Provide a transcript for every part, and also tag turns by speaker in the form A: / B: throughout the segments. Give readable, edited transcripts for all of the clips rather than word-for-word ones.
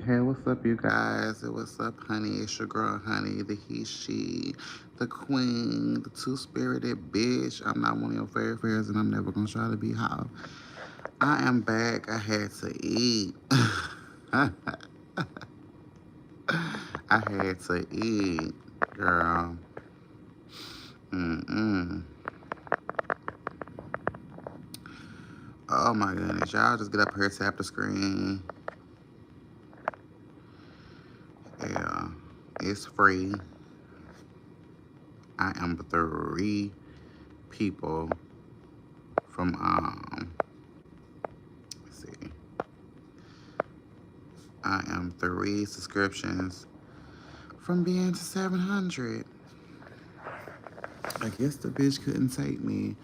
A: Hey, what's up, you guys? Hey, what's up, honey? It's your girl, honey, the he, she, the queen, the two-spirited bitch. I'm not one of your favorite fairies, and I'm never gonna try to be how. I am back. I had to eat. I had to eat, girl. Mm-mm. Oh my goodness, y'all just get up here, tap the screen. Yeah, it's free. I am three people from let's see. I am three subscriptions from being to 700. I guess the bitch couldn't take me.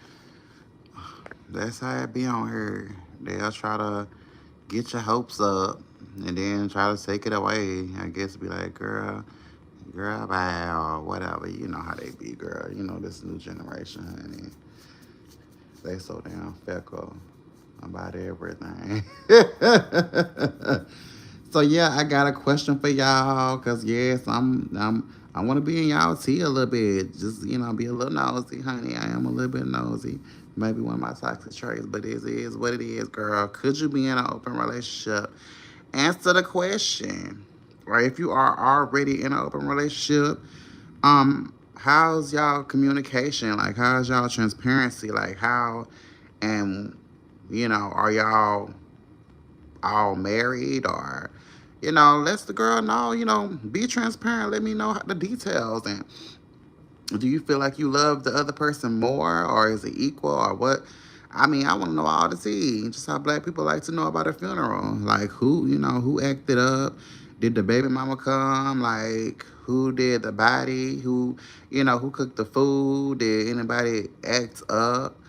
A: That's how it be on here. They'll try to get your hopes up and then try to take it away. I guess be like, girl, bye, or whatever. You know how they be, girl. You know this new generation, honey. They so damn fickle about everything. So yeah, I got a question for y'all. Cause yes, I want to be in y'all tea a little bit. Just be a little nosy, honey. I am a little bit nosy. Maybe one of my toxic traits, but it is what it is, girl. Could you be in an open relationship? Answer the question. Right? If you are already in an open relationship, how's y'all communication? Like, how's y'all transparency? Like, how and are y'all all married or let the girl know, be transparent, let me know the details. And do you feel like you love the other person more, or is it equal, or what? I mean, I want to know all the tea, just how black people like to know about a funeral. Like, who acted up? Did the baby mama come? Like, who did the body? Who cooked the food? Did anybody act up?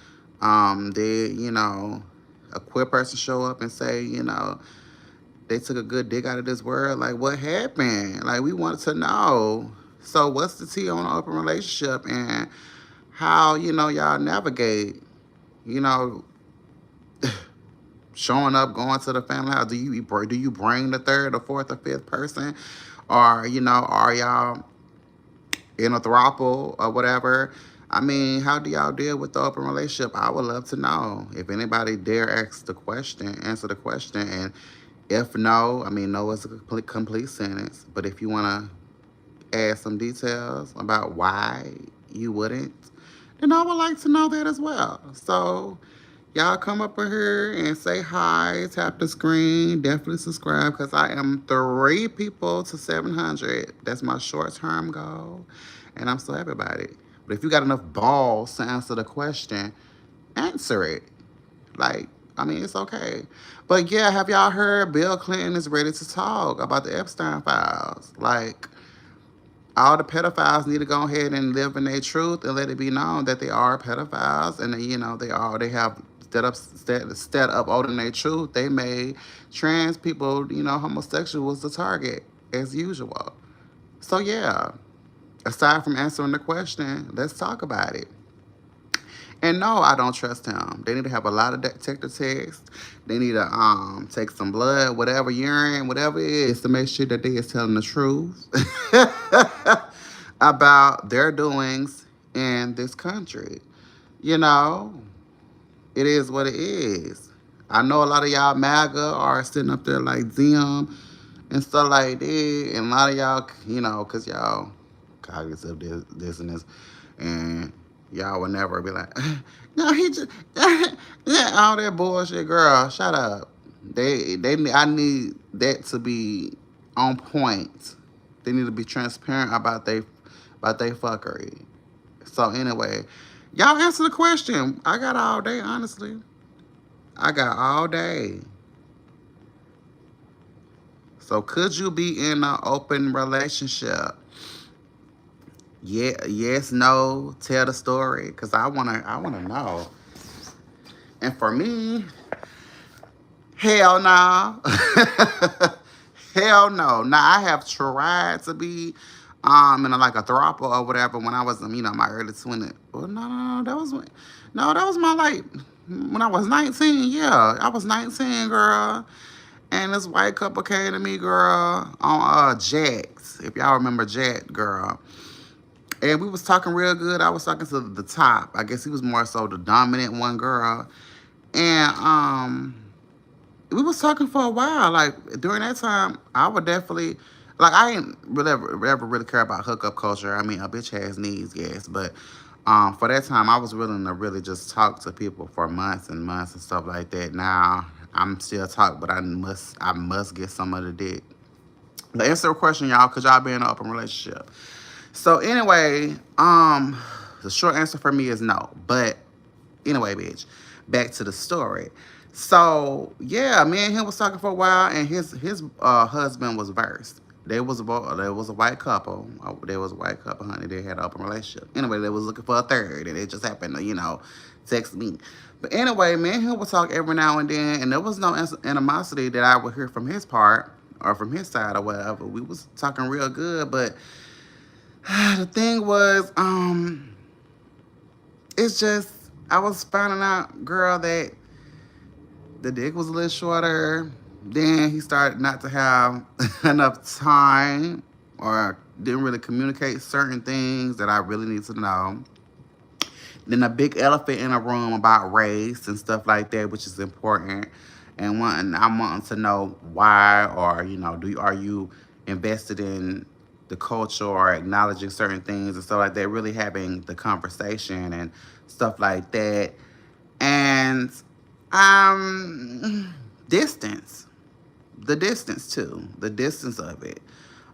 A: Did a queer person show up and say, they took a good dig out of this world? Like, what happened? Like, we wanted to know. So, what's the tea on an open relationship, and how y'all navigate? You know, showing up, going to the family house. Do you bring the third or fourth or fifth person, or are y'all in a throuple or whatever? I mean, how do y'all deal with the open relationship? I would love to know. If anybody dare answer the question, and if no, I mean, no is a complete sentence. But if you want to add some details about why you wouldn't, then I would like to know that as well. So y'all come up in here and say hi, tap the screen, definitely subscribe, because I am three people to 700. That's my short-term goal, and I'm so happy about it. But if you got enough balls to answer the question, answer it. Like, I mean, it's okay. But yeah, have y'all heard Bill Clinton is ready to talk about the Epstein files? Like, all the pedophiles need to go ahead and live in their truth and let it be known that they are pedophiles, and they have instead of upholding their truth, they made trans people, homosexuals the target as usual. So yeah, aside from answering the question, let's talk about it. And no, I don't trust him. They need to have a lot of detector tests. They need to take some blood, whatever, urine, whatever it is, to make sure that they is telling the truth about their doings in this country. You know, it is what it is. I know a lot of y'all MAGA are sitting up there like them and stuff like that. And a lot of y'all, because y'all cognitive dissonance, and y'all would never be like, no, he just, yeah, all that bullshit, girl, shut up. I need that to be on point. They need to be transparent about they fuckery. So anyway, y'all answer the question. I got all day, honestly. I got all day. So could you be in an open relationship? Yeah, yes, no. Tell the story, cause I wanna know. And for me, hell no. Hell no. Now I have tried to be in like a throuple or whatever when I was my early 20s. Well, no, that was my like when I was 19. Yeah, I was 19, girl. And this white couple came to me, girl, on Jax. If y'all remember Jack, girl. And we was talking real good. I was talking to the top. I guess he was more so the dominant one, girl. And we was talking for a while. Like during that time, I would definitely like I ain't really ever really care about hookup culture. I mean, a bitch has needs, yes, but for that time, I was willing to really just talk to people for months and months and stuff like that. Now I'm still talk, but I must get some of the dick. The answer to the question, y'all, could y'all be in an open relationship? So anyway, the short answer for me is no. But anyway, bitch, back to the story. So yeah, me and him was talking for a while, and his husband was versed. There was a white couple. There was a white couple, honey. They had an open relationship. Anyway, they was looking for a third, and it just happened to text me. But anyway, me and him would talk every now and then, and there was no animosity that I would hear from his part or from his side or whatever. We was talking real good, but the thing was, it's just I was finding out, girl, that the dick was a little shorter. Then he started not to have enough time or didn't really communicate certain things that I really need to know. Then a big elephant in a room about race and stuff like that, which is important. And I'm wanting to know why, or are you invested in the culture or acknowledging certain things and stuff like that, really having the conversation and stuff like that. And distance, the distance too, the distance of it.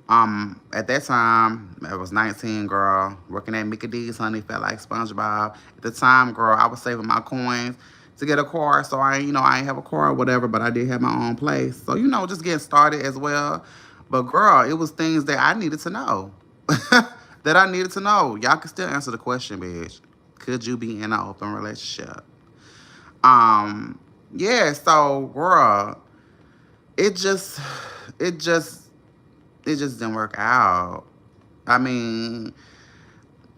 A: At that time, I was 19, girl, working at Mickey D's, honey, felt like SpongeBob. At the time, girl, I was saving my coins to get a car, so I ain't have a car or whatever, but I did have my own place. So, just getting started as well. But girl, it was things that I needed to know. That I needed to know. Y'all can still answer the question, bitch. Could you be in an open relationship? Yeah, so girl, it just it just it just didn't work out. I mean,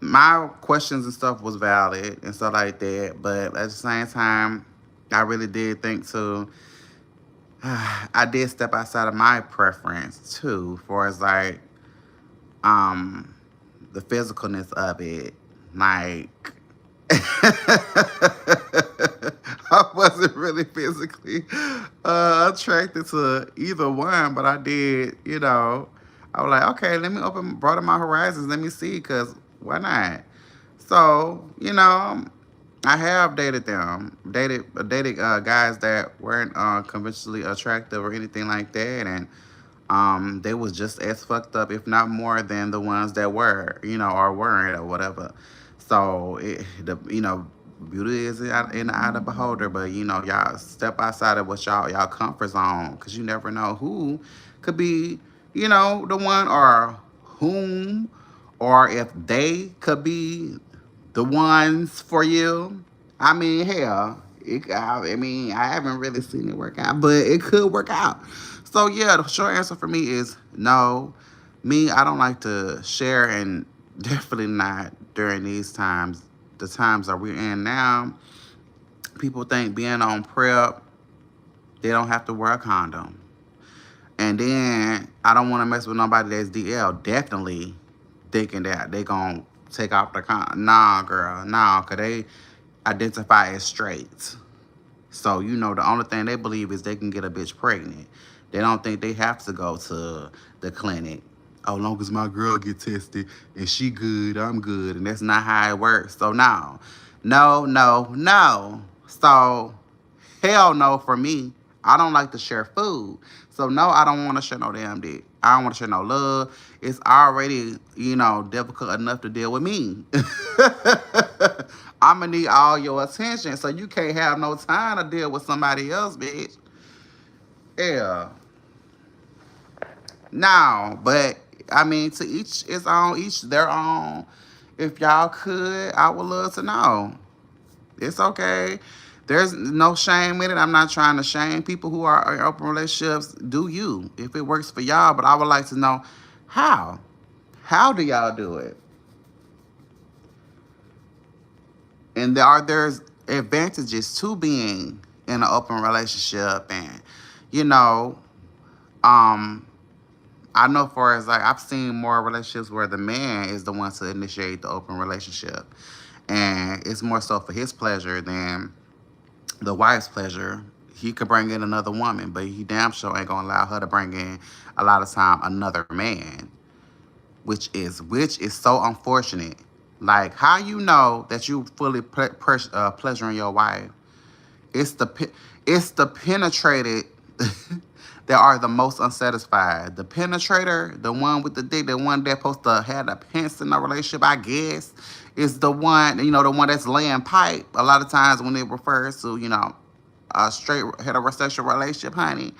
A: my questions and stuff was valid and stuff like that, but at the same time, I really did think too. I did step outside of my preference too, for as like the physicalness of it, like. I wasn't really physically attracted to either one, but I did, I was like, okay, let me broaden my horizons. Let me see, because why not? So, I have dated guys that weren't conventionally attractive or anything like that, and they was just as fucked up, if not more, than the ones that were, or weren't or whatever. So beauty is in the eye of the beholder, but y'all step outside of what y'all comfort zone, because you never know who could be, the one, or whom, or if they could be the ones for you. I mean, hell, I haven't really seen it work out, but it could work out. So yeah, the short answer for me is no. Me, I don't like to share, and definitely not during these times, the times that we're in now. People think being on PrEP, they don't have to wear a condom. And then I don't want to mess with nobody that's DL. Definitely thinking that they gonna take off the condom. Nah, girl, nah, cause they identify as straight. So the only thing they believe is they can get a bitch pregnant. They don't think they have to go to the clinic. Oh, long as my girl get tested and she good, I'm good. And that's not how it works. So no, no, no, no. So hell no for me. I don't like to share food. So no, I don't want to share no damn dick. I don't want to share no love. It's already, difficult enough to deal with me. I'm going to need all your attention. So you can't have no time to deal with somebody else, bitch. Yeah. No, but I mean, to each his own, each their own. If y'all could, I would love to know. It's okay. There's no shame in it. I'm not trying to shame people who are in open relationships. Do you, if it works for y'all. But I would like to know how. How do y'all do it? And there's advantages to being in an open relationship, and you know Um, I know for as like I've seen more relationships where the man is the one to initiate the open relationship, and it's more so for his pleasure than the wife's pleasure. He could bring in another woman, but he damn sure ain't gonna allow her to bring in a lot of time another man, which is so unfortunate. Like how you know that you fully pleasuring your wife? It's the it's the penetrated that are the most unsatisfied. The penetrator, the one with the dick, the one that's supposed to have the pants in the relationship, I guess, is the one, the one that's laying pipe. A lot of times when it refers to, a straight heterosexual relationship, honey,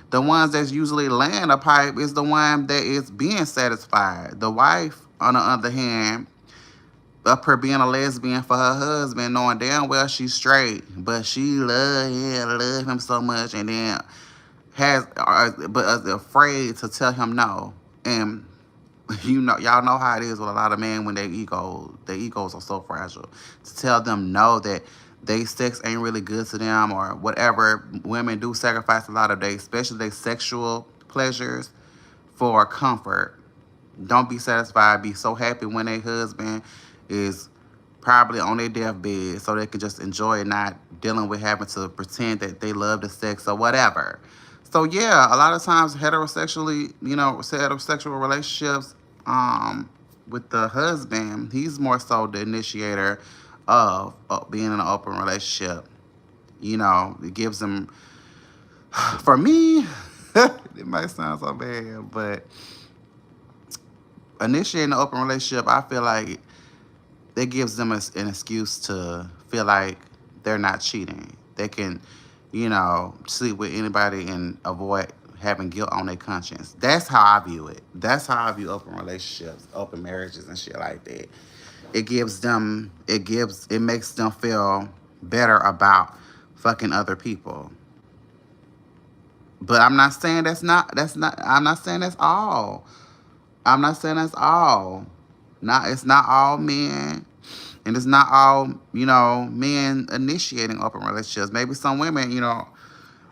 A: the ones that's usually laying a pipe is the one that is being satisfied. The wife, on the other hand, up her being a lesbian for her husband, knowing damn well she's straight, but she love him so much, and then but is afraid to tell him no. And y'all know how it is with a lot of men when their egos are so fragile. To tell them no, that they sex ain't really good to them or whatever. Women do sacrifice a lot of especially their sexual pleasures for comfort. Don't be satisfied. Be so happy when their husband is probably on their deathbed so they can just enjoy it, not dealing with having to pretend that they love the sex or whatever. So yeah, a lot of times heterosexual relationships, with the husband, he's more so the initiator of being in an open relationship. It gives him, for me, it might sound so bad, but initiating an open relationship, I feel like that gives them an excuse to feel like they're not cheating. They can, sleep with anybody and avoid having guilt on their conscience. That's how I view it. That's how I view open relationships, open marriages, and shit like that. It makes them feel better about fucking other people. But I'm not saying that's all. I'm not saying that's all. It's not all men, and it's not all men initiating open relationships. Maybe some women,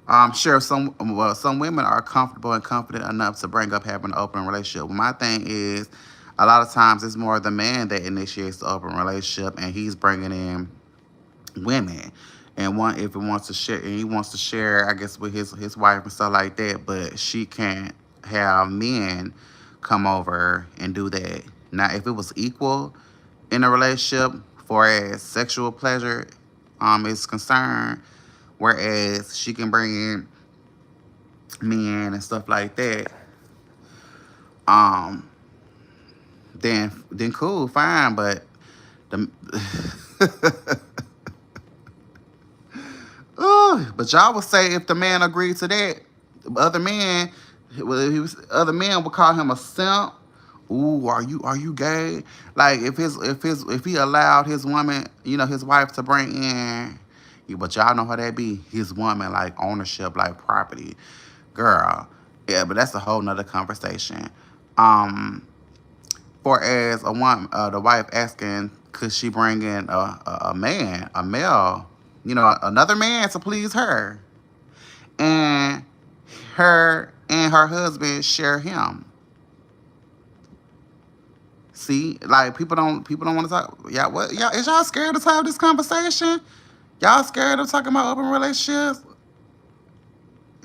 A: I'm sure some women are comfortable and confident enough to bring up having an open relationship. My thing is, a lot of times it's more the man that initiates the open relationship, and he's bringing in women, and one if it wants to share, and he wants to share, I guess, with his wife and stuff like that. But she can't have men come over and do that. Now, if it was equal in a relationship, for as sexual pleasure is concerned, whereas she can bring in men and stuff like that, um, then cool, fine. But the but y'all would say if the man agreed to that, other men, other men would call him a simp. Ooh, are you gay? Like if he allowed his woman, his wife to bring in, but y'all know how that be. His woman like ownership, like property, girl. Yeah, but that's a whole nother conversation. Um, for as a woman, the wife asking, could she bring in a man, a male, another man to please her, and her husband share him. See, like people don't want to talk. Yeah, what? Y'all is y'all scared to have this conversation? Y'all scared of talking about open relationships?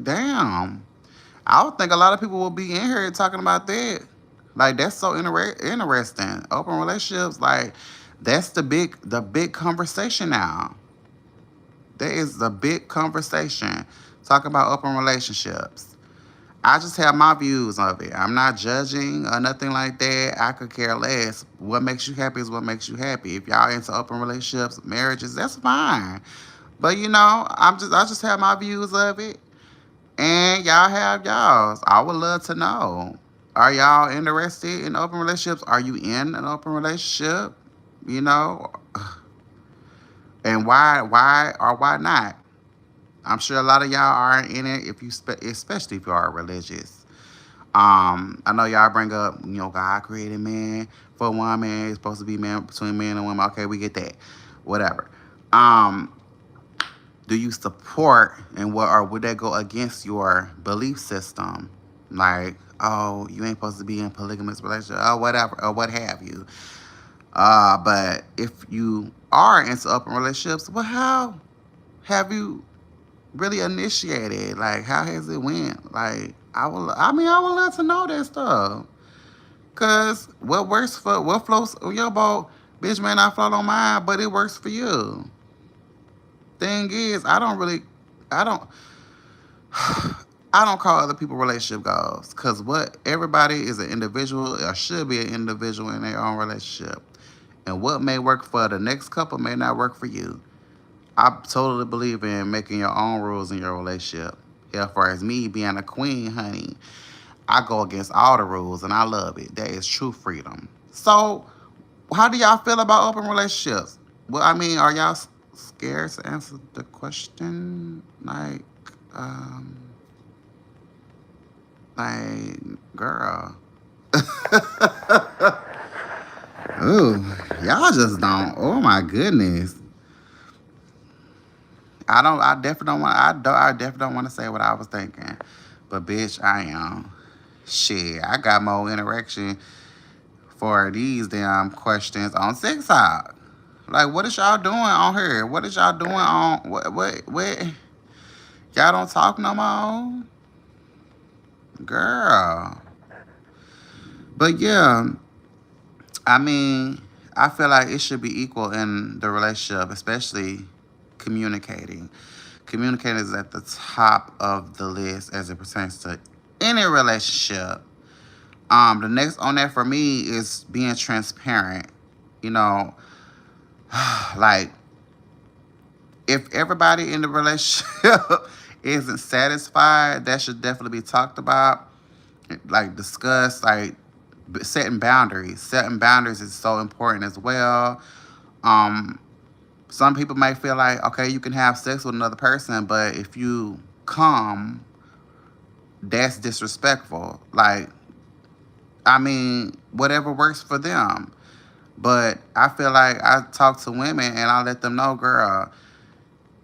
A: Damn, I would think a lot of people will be in here talking about that. Like that's so interesting. Open relationships, like that's the big conversation now. That is the big conversation. Talking about open relationships. I just have my views of it. I'm not judging or nothing like that. I could care less. What makes you happy is what makes you happy. If y'all into open relationships, marriages, that's fine. But I just have my views of it, and y'all have y'all's. I would love to know. Are y'all interested in open relationships? Are you in an open relationship? You know, and why or why not? I'm sure a lot of y'all are in it if especially if you are religious. I know y'all bring up, God created man for woman. It's supposed to be man between men and women. Okay, we get that. Whatever. Um, do you support and would that go against your belief system? Like, oh, you ain't supposed to be in polygamous relationship, or whatever, or what have you. But if you are into open relationships, well, how have you really initiated? Like, how has it went? Like, I would love to know that stuff. Cause what floats on your boat, bitch, may not float on mine, but it works for you. Thing is, I don't, I don't call other people relationship goals. Cause what everybody is an individual or should be an individual in their own relationship, and what may work for the next couple may not work for you. I totally believe in making your own rules in your relationship. As far as me being a queen, honey, I go against all the rules and I love it. That is true freedom. So, how do y'all feel about open relationships? Well, I mean, are y'all scared to answer the question? Um, like, girl. Ooh, y'all just don't. Oh my goodness. I definitely don't want. I definitely don't want to say what I was thinking, but bitch, I am. Shit, I got more interaction for these damn questions on TikTok. Like, what is y'all doing on here? What is y'all doing on what? Y'all don't talk no more, girl. But yeah, I mean, I feel like it should be equal in the relationship, especially communicating. Communicating is at the top of the list as it pertains to any relationship. The next on that for me is being transparent. You know, like if everybody in the relationship isn't satisfied, that should definitely be talked about, like discussed, like setting boundaries. Setting boundaries is so important as well. Um, some people may feel like, okay, you can have sex with another person, but if you come, that's disrespectful. Like, I mean, whatever works for them. But I feel like I talk to women and I let them know, girl,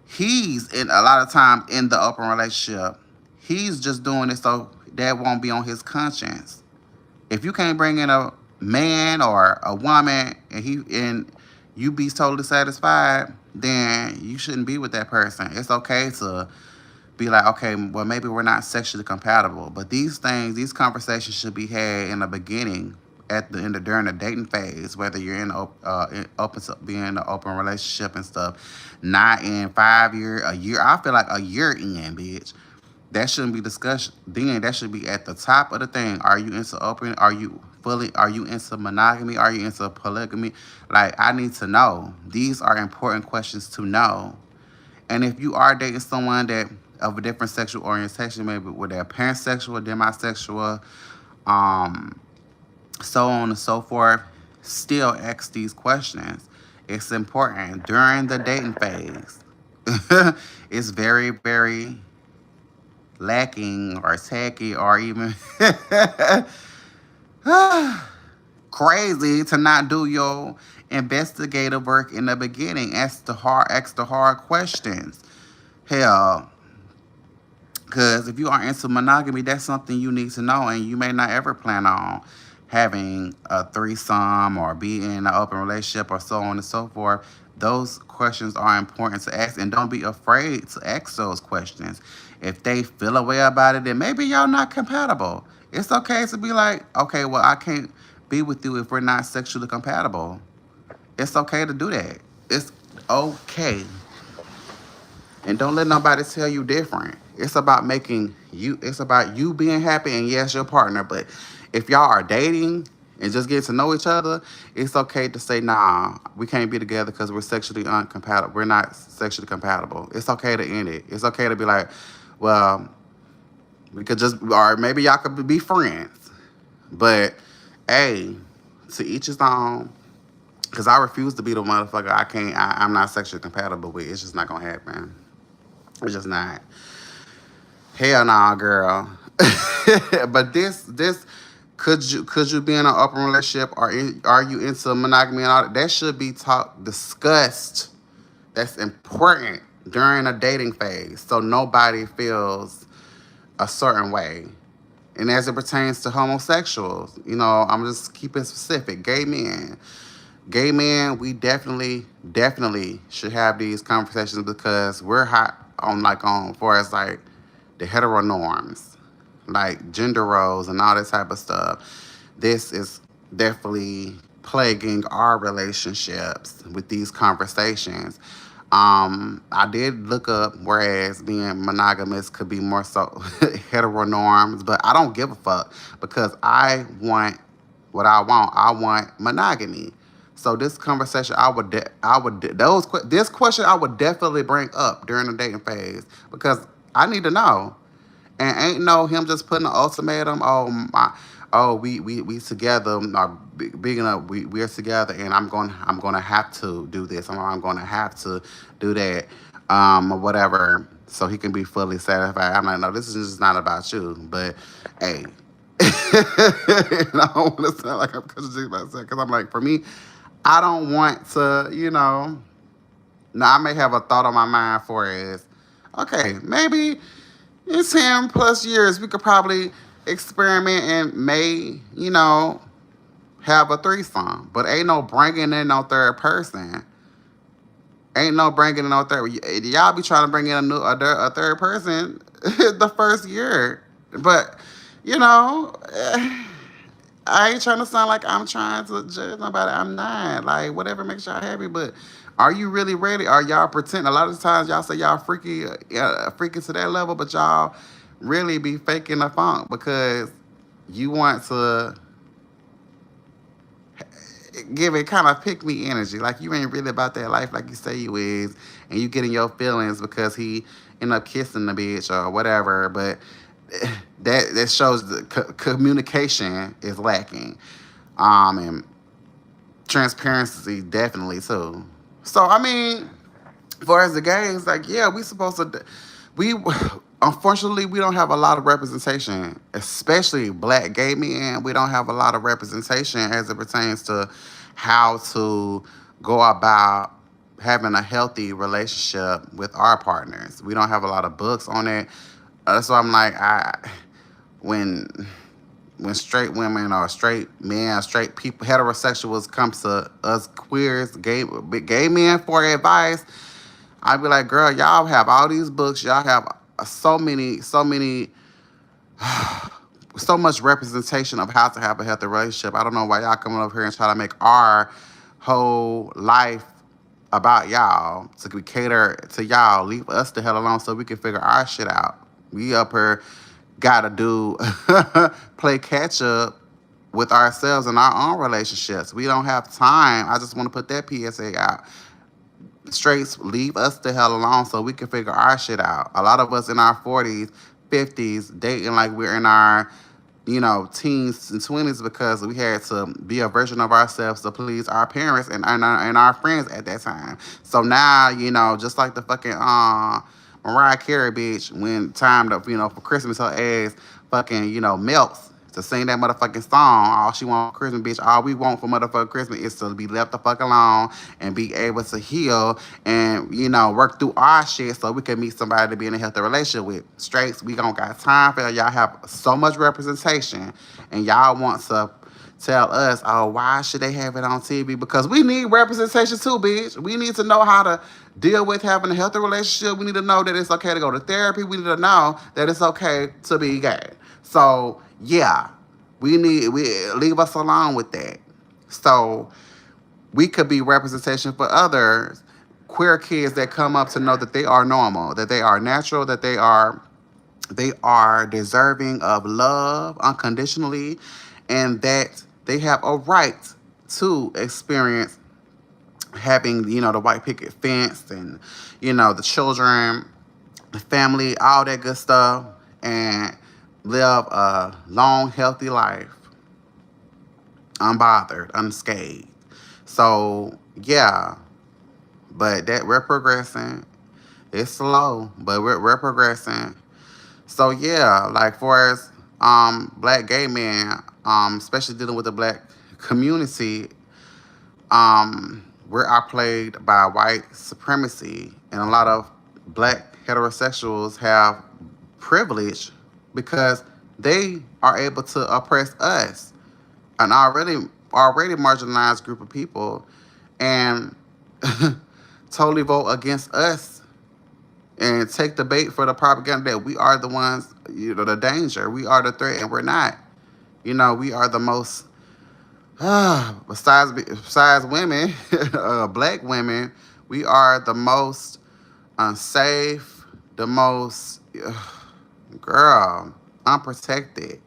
A: he's in a lot of times in the open relationship. He's just doing it so that won't be on his conscience. If you can't bring in a man or a woman and you be totally satisfied, then you shouldn't be with that person. It's okay to be like, okay, well, maybe we're not sexually compatible. But these conversations should be had in the beginning, during the dating phase, whether you're open to being in an open relationship and stuff, not in 5 years, a year. I feel like a year in, bitch. That shouldn't be discussed. Then that should be at the top of the thing. Are you into open? Are you into monogamy? Are you into polygamy? Like, I need to know. These are important questions to know. And if you are dating someone that of a different sexual orientation, maybe where they're pansexual, demisexual, um, so on and so forth, still ask these questions. It's important during the dating phase. It's very, very lacking or tacky or even crazy to not do your investigative work in the beginning. Ask the hard questions. Hell, because if you are into monogamy, that's something you need to know, and you may not ever plan on having a threesome or be in an open relationship or so on and so forth. Those questions are important to ask, and don't be afraid to ask those questions. If they feel a way about it, then maybe y'all not compatible. It's okay to be like, okay, well, I can't be with you if we're not sexually compatible. It's okay to do that. It's okay. And don't let nobody tell you different. It's about you being happy and yes, your partner. But if y'all are dating and just getting to know each other, it's okay to say, nah, we can't be together because we're sexually uncompatible. We're not sexually compatible. It's okay to end it. It's okay to be like, well, we could just, or maybe y'all could be friends. But, hey, to each his own. Because I refuse to be the motherfucker I'm not sexually compatible with. It's just not going to happen. It's just not. Hell nah, girl. But could you be in an open relationship or are you into monogamy and all that? That should be discussed. That's important during a dating phase, so nobody feels a certain way. And as it pertains to homosexuals, I'm just keeping specific. Gay men, we definitely should have these conversations because we're hot on for as like the hetero norms, like gender roles and all this type of stuff. This is definitely plaguing our relationships with these conversations. I did look up whereas being monogamous could be more so hetero norms, but I don't give a fuck because I want what I want. I want monogamy. So this conversation, this question I would definitely bring up during the dating phase because I need to know. And ain't no him just putting an ultimatum. We together. Big enough. We are together, and I'm going to have to do this. I'm going to have to do that, or whatever, so he can be fully satisfied. I'm like, no, this is just not about you. But hey, I don't want to sound like I'm contradicting myself because I'm like, for me, I don't want to. Now I may have a thought on my mind for is okay, maybe in 10 plus years, we could probably experiment and have a threesome. But ain't no bringing in no third person. Ain't no bringing in no third. Y'all be trying to bring in a third person the first year. But, you know, I ain't trying to sound like I'm trying to judge nobody. I'm not. Like, whatever makes y'all happy. But are you really ready? Are y'all pretending? A lot of times y'all say y'all freaky to that level, but y'all really be faking the funk because you want to give it kind of pick me energy. Like you ain't really about that life like you say you is, and you get in your feelings because he end up kissing the bitch or whatever. But that shows the communication is lacking, and transparency definitely too. So I mean, as far as the gays, like yeah, we supposed to we unfortunately we don't have a lot of representation, especially black gay men. We don't have a lot of representation as it pertains to how to go about having a healthy relationship with our partners. We don't have a lot of books on it. That's why I'm like when when straight women or straight men, straight people, heterosexuals come to us queers, gay men for advice, I'd be like, girl, y'all have all these books, y'all have so much representation of how to have a healthy relationship. I don't know why y'all coming over here and try to make our whole life about y'all to we cater to y'all. Leave us the hell alone so we can figure our shit out. We up here gotta do play catch up with ourselves and our own relationships. We don't have time. I just want to put that PSA out. Straights, leave us the hell alone so we can figure our shit out. A lot of us in our 40s, 50s, dating like we're in our, teens and 20s because we had to be a version of ourselves to please our parents and our friends at that time. So now, just like the fucking Mariah Carey bitch, when time to, for Christmas, her ass fucking, melts to sing that motherfucking song. All she want for Christmas, bitch, all we want for motherfucking Christmas is to be left the fuck alone and be able to heal and, work through our shit so we can meet somebody to be in a healthy relationship with. Straights, we don't got time for y'all have so much representation and y'all want to tell us, oh, why should they have it on TV? Because we need representation too, bitch. We need to know how to deal with having a healthy relationship. We need to know that it's okay to go to therapy. We need to know that it's okay to be gay. So yeah, we leave us alone with that. So we could be representation for others, queer kids that come up to know that they are normal, that they are natural, that they are deserving of love unconditionally, and that they have a right to experience having, the white picket fence and, the children, the family, all that good stuff, and live a long, healthy life, unbothered, unscathed. So, yeah, but that we're progressing. It's slow, but we're progressing. So, yeah, like for us, black gay men, especially dealing with the black community, we're outplayed by white supremacy, and a lot of black heterosexuals have privilege because they are able to oppress us, an already marginalized group of people, and totally vote against us and take the bait for the propaganda that we are the ones, the danger, we are the threat, and we're not. We are the most, besides women, black women, we are the most unsafe, the most, girl, unprotected.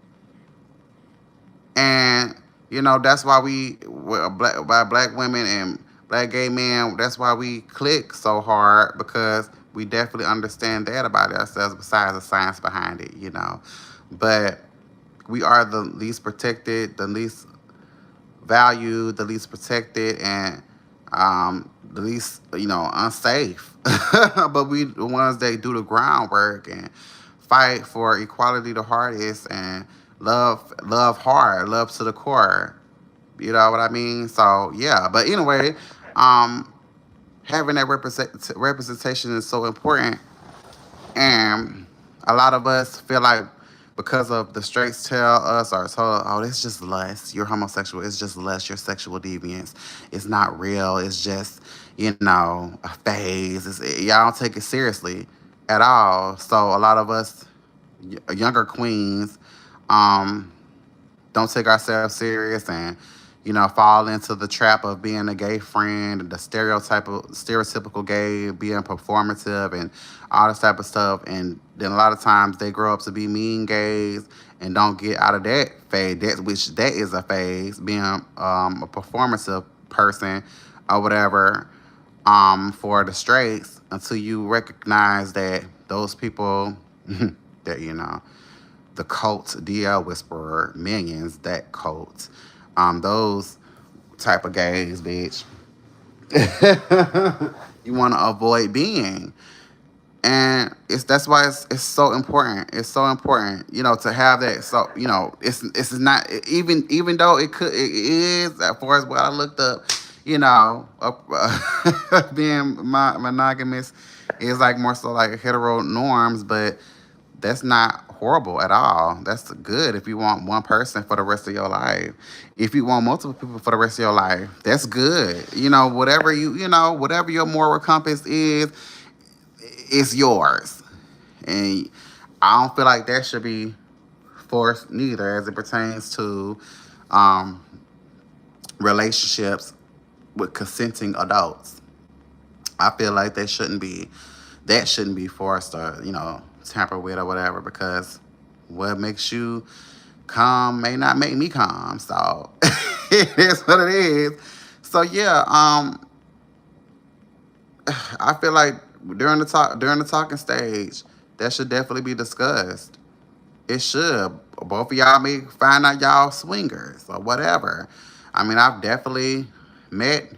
A: And that's why by black women and black gay men, that's why we click so hard, because we definitely understand that about ourselves, besides the science behind it. But we are the least protected, the least valued, the least protected, and the least, unsafe. But we the ones that do the groundwork and fight for equality the hardest, and love hard, love to the core. You know what I mean? So yeah. But anyway, um, having that representation is so important, and a lot of us feel like, because of the straights tell us, or told, oh, it's just lust. You're homosexual. It's just lust. You're sexual deviance. It's not real. It's just, a phase. Y'all don't take it seriously at all. So a lot of us, younger queens, um, don't take ourselves serious, and fall into the trap of being a gay friend, the stereotypical gay, being performative, and all this type of stuff. And then a lot of times they grow up to be mean gays and don't get out of that phase, that is a phase, being a performative person or whatever, for the straights, until you recognize that those people that the cult, DL Whisperer, Minions, that cult, those type of gays, bitch, you want to avoid being. And that's why it's so important. It's so important, to have that. So it's not, even though it is, as far as what I looked up, being monogamous is like more so like hetero norms, but that's not horrible at all. That's good if you want one person for the rest of your life. If you want multiple people for the rest of your life, that's good. Whatever your moral compass is, it's yours. And I don't feel like that should be forced neither, as it pertains to um, relationships with consenting adults. I feel like that shouldn't be forced, or tampered with or whatever, because what makes you calm may not make me calm. So it is what it is. So yeah, I feel like during the talking stage, that should definitely be discussed. It should. Both of y'all may find out y'all swingers or whatever. I mean, I've definitely met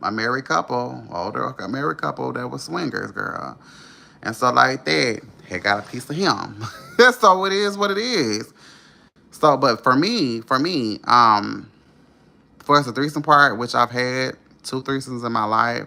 A: a married couple, older a married couple that was swingers, girl. And so like that, he got a piece of him. So it is what it is. So, but for the threesome part, which I've had two threesomes in my life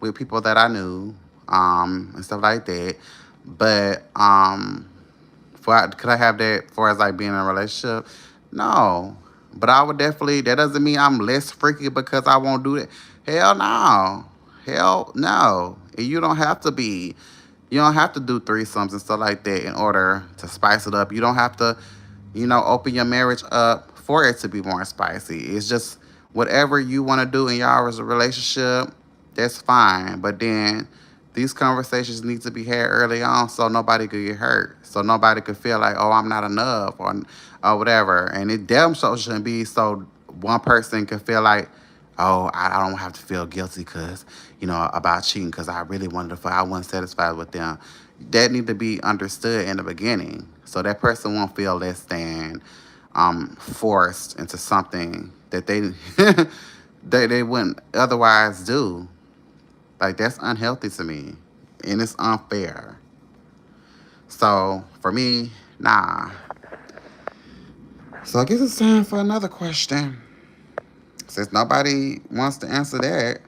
A: with people that I knew, and stuff like that. But could I have that for as like being in a relationship? No. But I would definitely. That doesn't mean I'm less freaky because I won't do that. Hell no. Hell no. And you don't have to be. You don't have to do threesomes and stuff like that in order to spice it up. You don't have to, open your marriage up for it to be more spicy. It's just whatever you want to do in y'all's relationship, that's fine. But then these conversations need to be had early on, so nobody could get hurt. So nobody could feel like, oh, I'm not enough, or whatever. And it damn sure shouldn't be so one person can feel like, oh, I don't have to feel guilty because, about cheating, because I really wanted to fuck. I wasn't satisfied with them. That need to be understood in the beginning. So that person won't feel less than forced into something that they wouldn't otherwise do. Like, that's unhealthy to me. And it's unfair. So for me, nah. So I guess it's time for another question. Since nobody wants to answer that,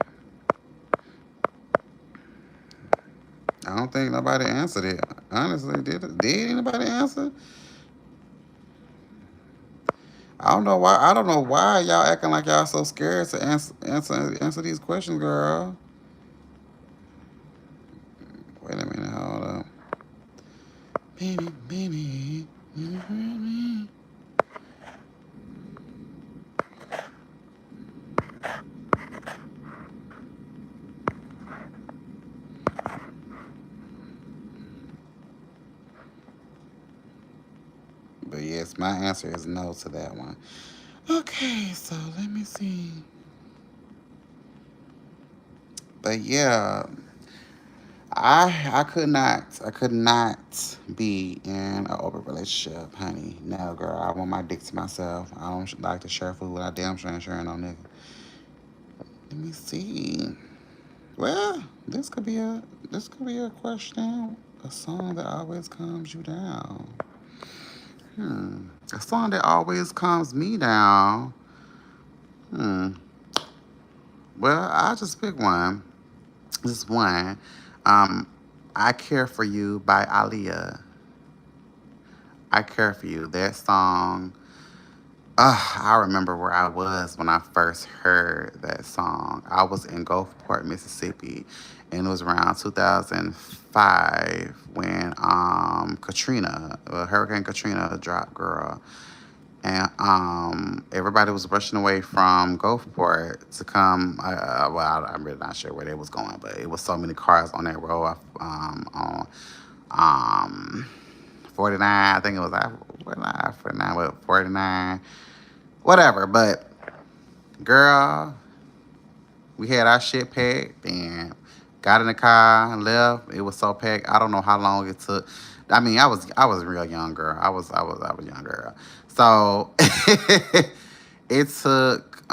A: I don't think nobody answered it. Honestly, did anybody answer? I don't know why. I don't know why y'all acting like y'all so scared to answer these questions, girl. Wait a minute, hold up. Baby, baby. But yes, my answer is no to that one. Okay, so let me see. But yeah, I could not be in an open relationship, honey. No, girl, I want my dick to myself. I don't like to share food. I damn sure ain't sharing no nigga. Let me see. Well, this could be a question. A song that always calms you down. A song that always calms me down. Hmm. Well, I'll just pick one. Just one. Um, I Care for You by Aaliyah. I Care for You. That song. I remember where I was when I first heard that song. I was in Gulfport, Mississippi, and it was around 2005 when Hurricane Katrina dropped, girl. And everybody was rushing away from Gulfport to come. I'm really not sure where they was going, but it was so many cars on that road on um, 49. I think it was 49, what, 49, whatever. But girl, we had our shit packed and got in the car and left. It was so packed. I don't know how long it took. I mean, I was a real young girl. I was a young girl. So it took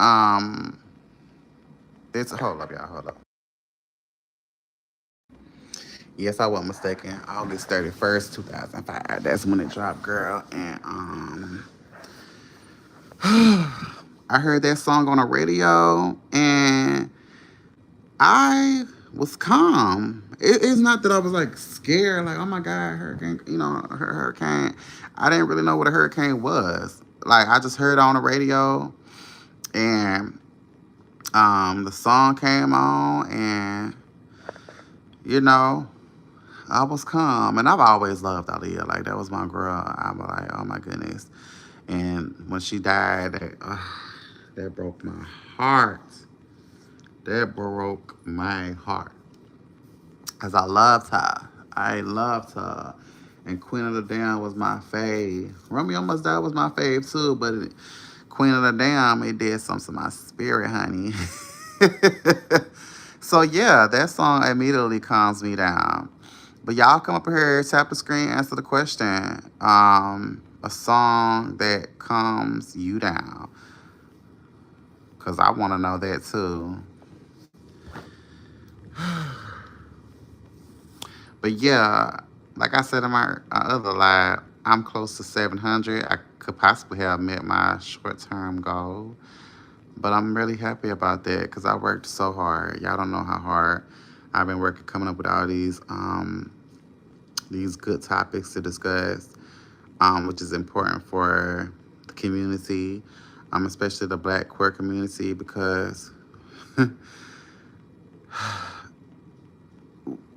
A: it's hold up, y'all, hold up. Yes, I wasn't mistaken. August 31st, 2005. That's when it dropped, girl. And I heard that song on the radio and I was calm. It's not that I was like scared, like, oh my God, hurricane, hurricane. I didn't really know what a hurricane was. Like, I just heard it on the radio and the song came on and, you know, I was calm. And I've always loved Aaliyah. Like, that was my girl. I was like, oh my goodness. And when she died, that broke my heart. That broke my heart. Because I loved her. I loved her. And Queen of the Dam was my fave. Romeo Must Die was my fave too, but Queen of the Dam, it did something to my spirit, honey. So yeah, that song immediately calms me down. But y'all come up here, tap the screen, answer the question. A song that calms you down. Cause I want to know that too. But yeah, like I said in my other live, I'm close to 700. I could possibly have met my short term goal. But I'm really happy about that because I worked so hard. Y'all don't know how hard I've been working, coming up with all these good topics to discuss, which is important for the community, especially the Black queer community, because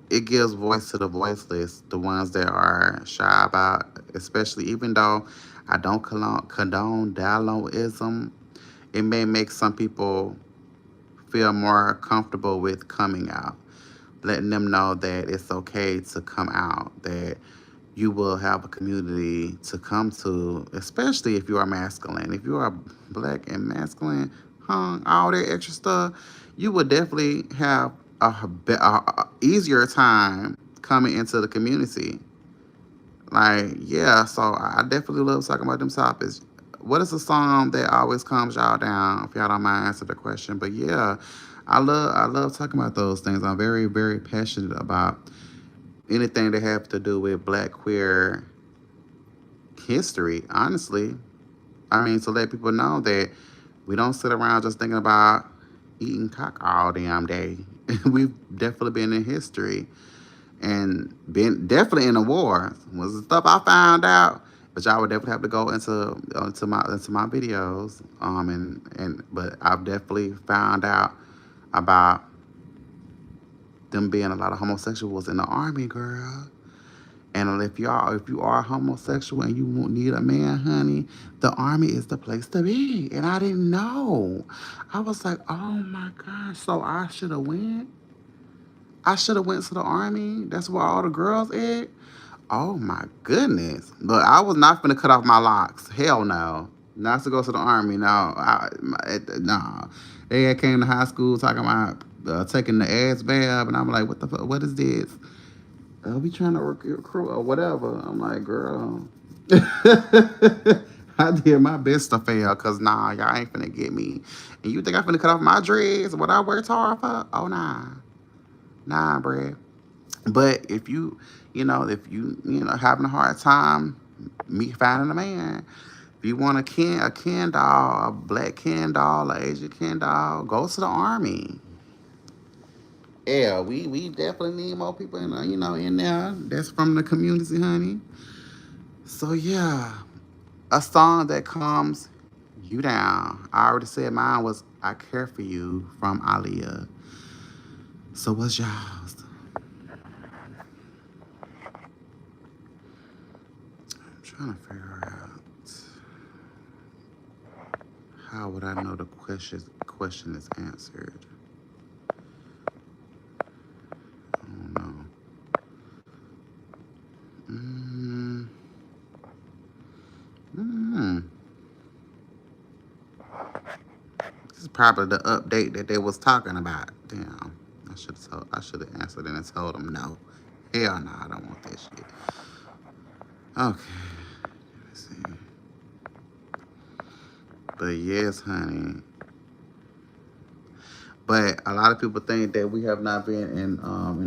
A: it gives voice to the voiceless, the ones that are shy about, especially even though I don't condone dialogism, it may make some people feel more comfortable with coming out, letting them know that it's okay to come out, that you will have a community to come to, especially if you are masculine. If you are Black and masculine, all that extra stuff, you would definitely have a easier time coming into the community. Like, yeah, so I definitely love talking about them topics. What is a song that always calms y'all down? If y'all don't mind answer the question. But yeah, I love talking about those things. I'm very, very passionate about anything that have to do with Black queer history, honestly. I mean, to let people know that we don't sit around just thinking about eating cock all damn day. We've definitely been in history and been definitely in the war. Was the stuff I found out But y'all would definitely have to go into my videos. And but I've definitely found out about them being a lot of homosexuals in the army, girl. And if you are homosexual and you need a man, honey, the army is the place to be. And I didn't know. I was like, oh my gosh. So I should have went. I should have went to the army. That's where all the girls at. Oh my goodness. But I was not gonna cut off my locks. Hell no. Not to go to the army. No. No. They had came to high school talking about taking the ass bath, and I'm like, what the fuck? What is this? We trying to work your crew or whatever. I'm like, girl. I did my best to fail, cause nah, y'all ain't finna get me. And you think I'm finna cut off my dreads? What I worked hard for? Oh nah. Nah, bruh. But if you having a hard time me finding a man, if you want a Ken doll, a black Ken doll, a Asian Ken doll, go to the army. Yeah, we definitely need more people in there. That's from the community, honey. So yeah, a song that calms you down. I already said mine was "I Care for You" from Aaliyah. So what's y'all's? I'm trying to figure out how would I know the question is answered. I don't know. Mm, mm. This is probably the update that they was talking about. Damn, I should have answered and told them no. Hell no, I don't want that shit. Okay, let's see. But yes, honey. But a lot of people think that we have not been in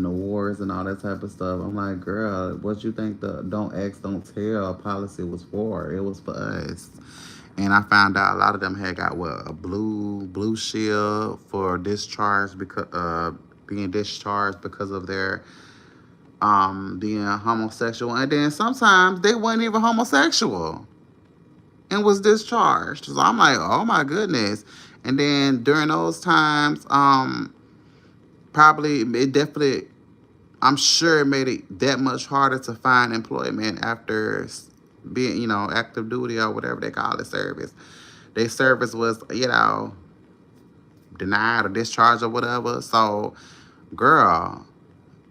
A: the wars and all that type of stuff. I'm like, girl, what you think the "don't ask, don't tell" policy was for? It was for us. And I found out a lot of them had got what, a blue shield for discharge, because being discharged because of their being homosexual, and then sometimes they weren't even homosexual and was discharged. So I'm like, oh my goodness. And then during those times, probably it definitely, I'm sure it made it that much harder to find employment after being, active duty or whatever they call it, service. Their service was, denied or discharged or whatever. So, girl,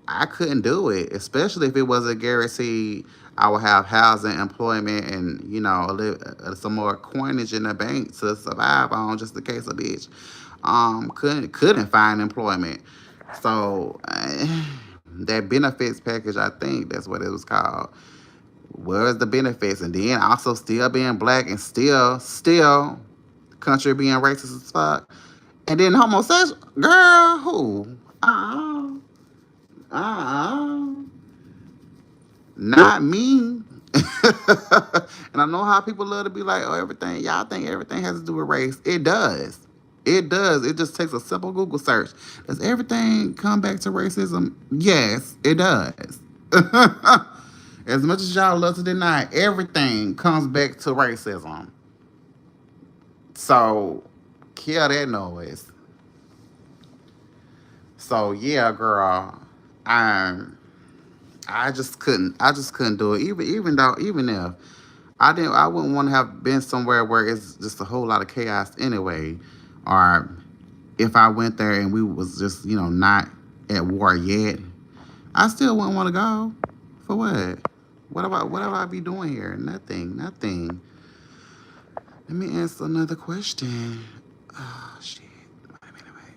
A: I couldn't do it, especially if it was a guarantee I would have housing, employment, and some more coinage in the bank to survive on, just in case a bitch couldn't find employment. So that benefits package, I think that's what it was called. Where's the benefits, and then also still being black and still country being racist as fuck, and then homosexual, girl, who? Uh, Not me. And I know how people love to be like, oh, everything, y'all think everything has to do with race. It does. It does. It just takes a simple Google search. Does everything come back to racism? Yes, it does. As much as y'all love to deny, everything comes back to racism. So, kill that noise. So, yeah, girl. Um, I just couldn't do it. Even if I wouldn't want to have been somewhere where it's just a whole lot of chaos anyway. Or if I went there and we was just, not at war yet, I still wouldn't want to go. For what? What do I be doing here? Nothing. Nothing. Let me answer another question. Oh shit. Wait a minute, wait.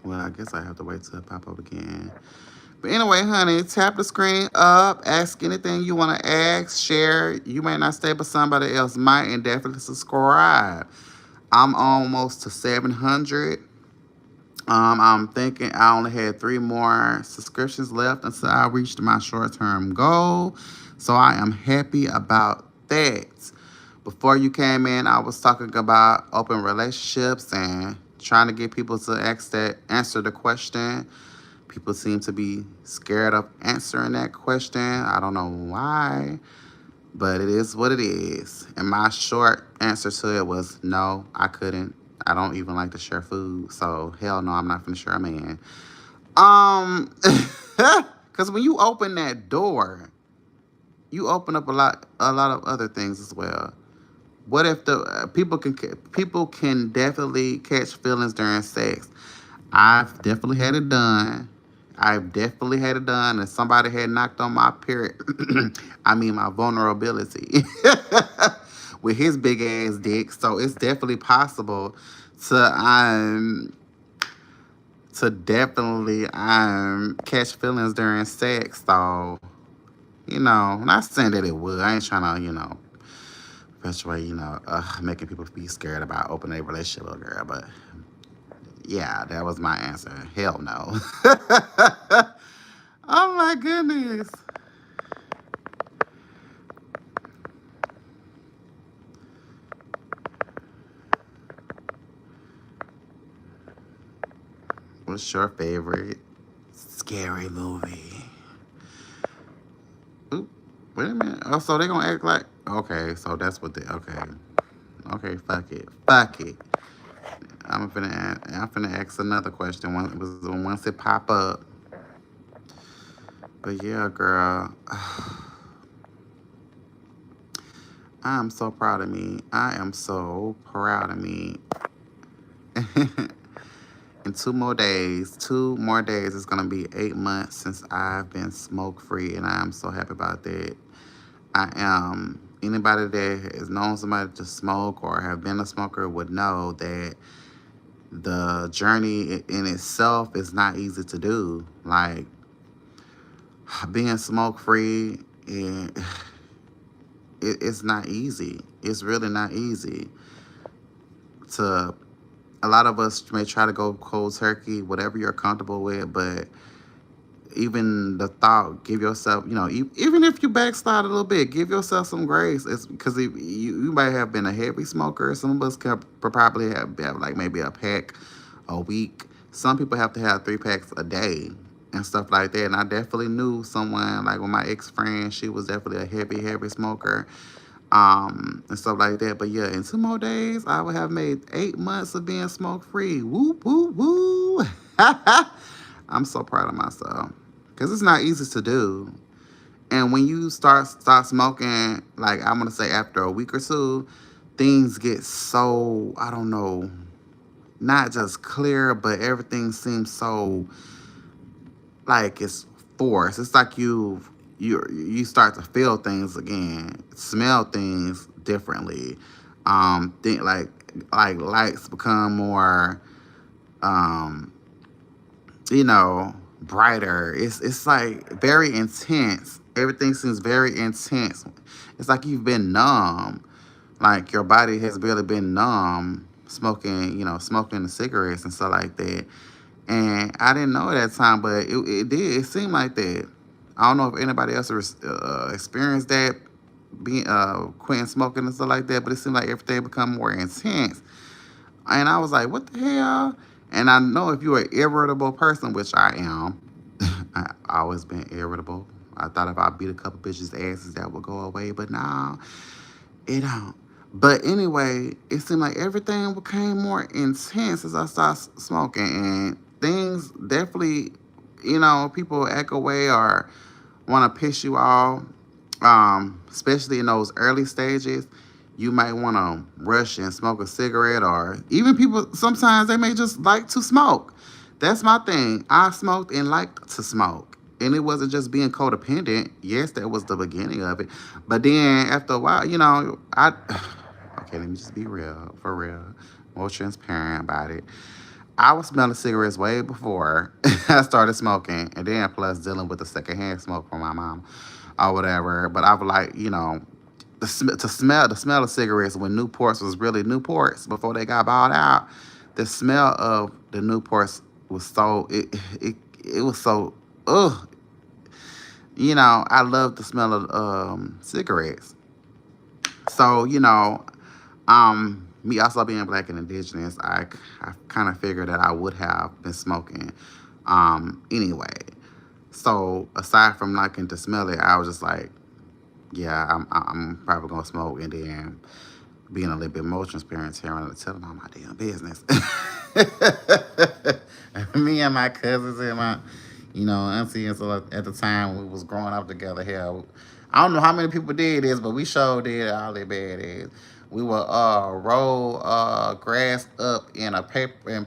A: Well, I guess I have to wait till it pop up again. But anyway, honey, tap the screen up, ask anything you want to ask, share. You may not stay, but somebody else might, and definitely subscribe. I'm almost to 700. I'm thinking I only had 3 more subscriptions left until I reached my short-term goal. So I am happy about that. Before you came in, I was talking about open relationships and trying to get people to answer the question, People seem to be scared of answering that question. I don't know why, but it is what it is. And my short answer to it was no, I couldn't. I don't even like to share food, so hell no, I'm not gonna share a man. Um, because when you open that door, you open up a lot of other things as well. What if the people can definitely catch feelings during sex? I've definitely had it done. I've definitely had it done, and somebody had knocked on my period. I mean, my vulnerability with his big ass dick. So it's definitely possible to definitely catch feelings during sex. So not saying that it would. I ain't trying to perpetuate making people be scared about opening a relationship with a girl, but yeah, that was my answer. Hell no. Oh my goodness. What's your favorite scary movie? Oop, wait a minute. Oh, so they gonna act like okay, so that's what they okay. Okay, fuck it. Fuck it. I'm finna ask another question once it pop up. But yeah, girl. I am so proud of me. I am so proud of me. In 2 more days, 2 more days, it's gonna be 8 months since I've been smoke free, and I am so happy about that. I am. Anybody that has known somebody to smoke or have been a smoker would know that the journey in itself is not easy to do. Like being smoke free, and it's not easy. It's really not easy. To a lot of us may try to go cold turkey, whatever you're comfortable with, but even the thought, give yourself, even if you backslide a little bit, give yourself some grace. It's because you might have been a heavy smoker. Some of us could probably have like maybe a pack a week. Some people have to have 3 packs a day and stuff like that. And I definitely knew someone like with my ex friend, she was definitely a heavy smoker, and stuff like that. But yeah, in 2 more days, I would have made 8 months of being smoke free. Woo, woo, woo. I'm so proud of myself because it's not easy to do. And when you start smoking, like I'm gonna say after a week or two, things get so I don't know, not just clear, but everything seems so like it's forced. It's like you start to feel things again, smell things differently. Think like lights become more um brighter. It's like very intense. Everything seems very intense. It's like you've been numb. Like your body has really been numb smoking, smoking the cigarettes and stuff like that. And I didn't know at that time, but it did. It seemed like that. I don't know if anybody else experienced that, being quitting smoking and stuff like that, but it seemed like everything become more intense. And I was like, what the hell? And I know if you're an irritable person, which I am, I always been irritable. I thought if I beat a couple bitches' asses, that would go away, but nah, it don't. But anyway, it seemed like everything became more intense as I started smoking, and things definitely, people act away or want to piss you off, especially in those early stages. You might want to rush and smoke a cigarette, or even people, sometimes they may just like to smoke. That's my thing. I smoked and liked to smoke. And it wasn't just being codependent. Yes, that was the beginning of it. But then after a while, okay, let me just be real, for real, more transparent about it. I was smelling cigarettes way before I started smoking, and then plus dealing with the secondhand smoke from my mom or whatever. But I was like, the smell of cigarettes when Newports was really Newports before they got bought out. The smell of the Newports was so it was so ugh. I love the smell of cigarettes. So me also being black and indigenous, I kind of figured that I would have been smoking Anyway, so aside from liking to smell it, I was just like, yeah, I'm probably gonna smoke, and then being a little bit more transparent here and telling all my damn business. Me and my cousins and my, auntie and stuff at the time we was growing up together here. I don't know how many people did this, but we sure did all that bad ass. We would roll grass up in a paper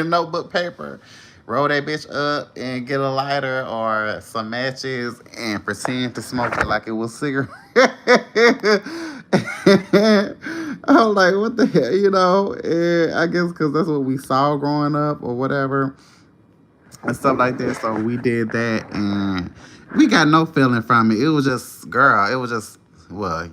A: notebook paper, roll that bitch up and get a lighter or some matches and pretend to smoke it like it was cigarette. I was like, what the hell, And I guess because that's what we saw growing up or whatever and stuff like that. So we did that and we got no feeling from it. It was just, girl, it was just, well,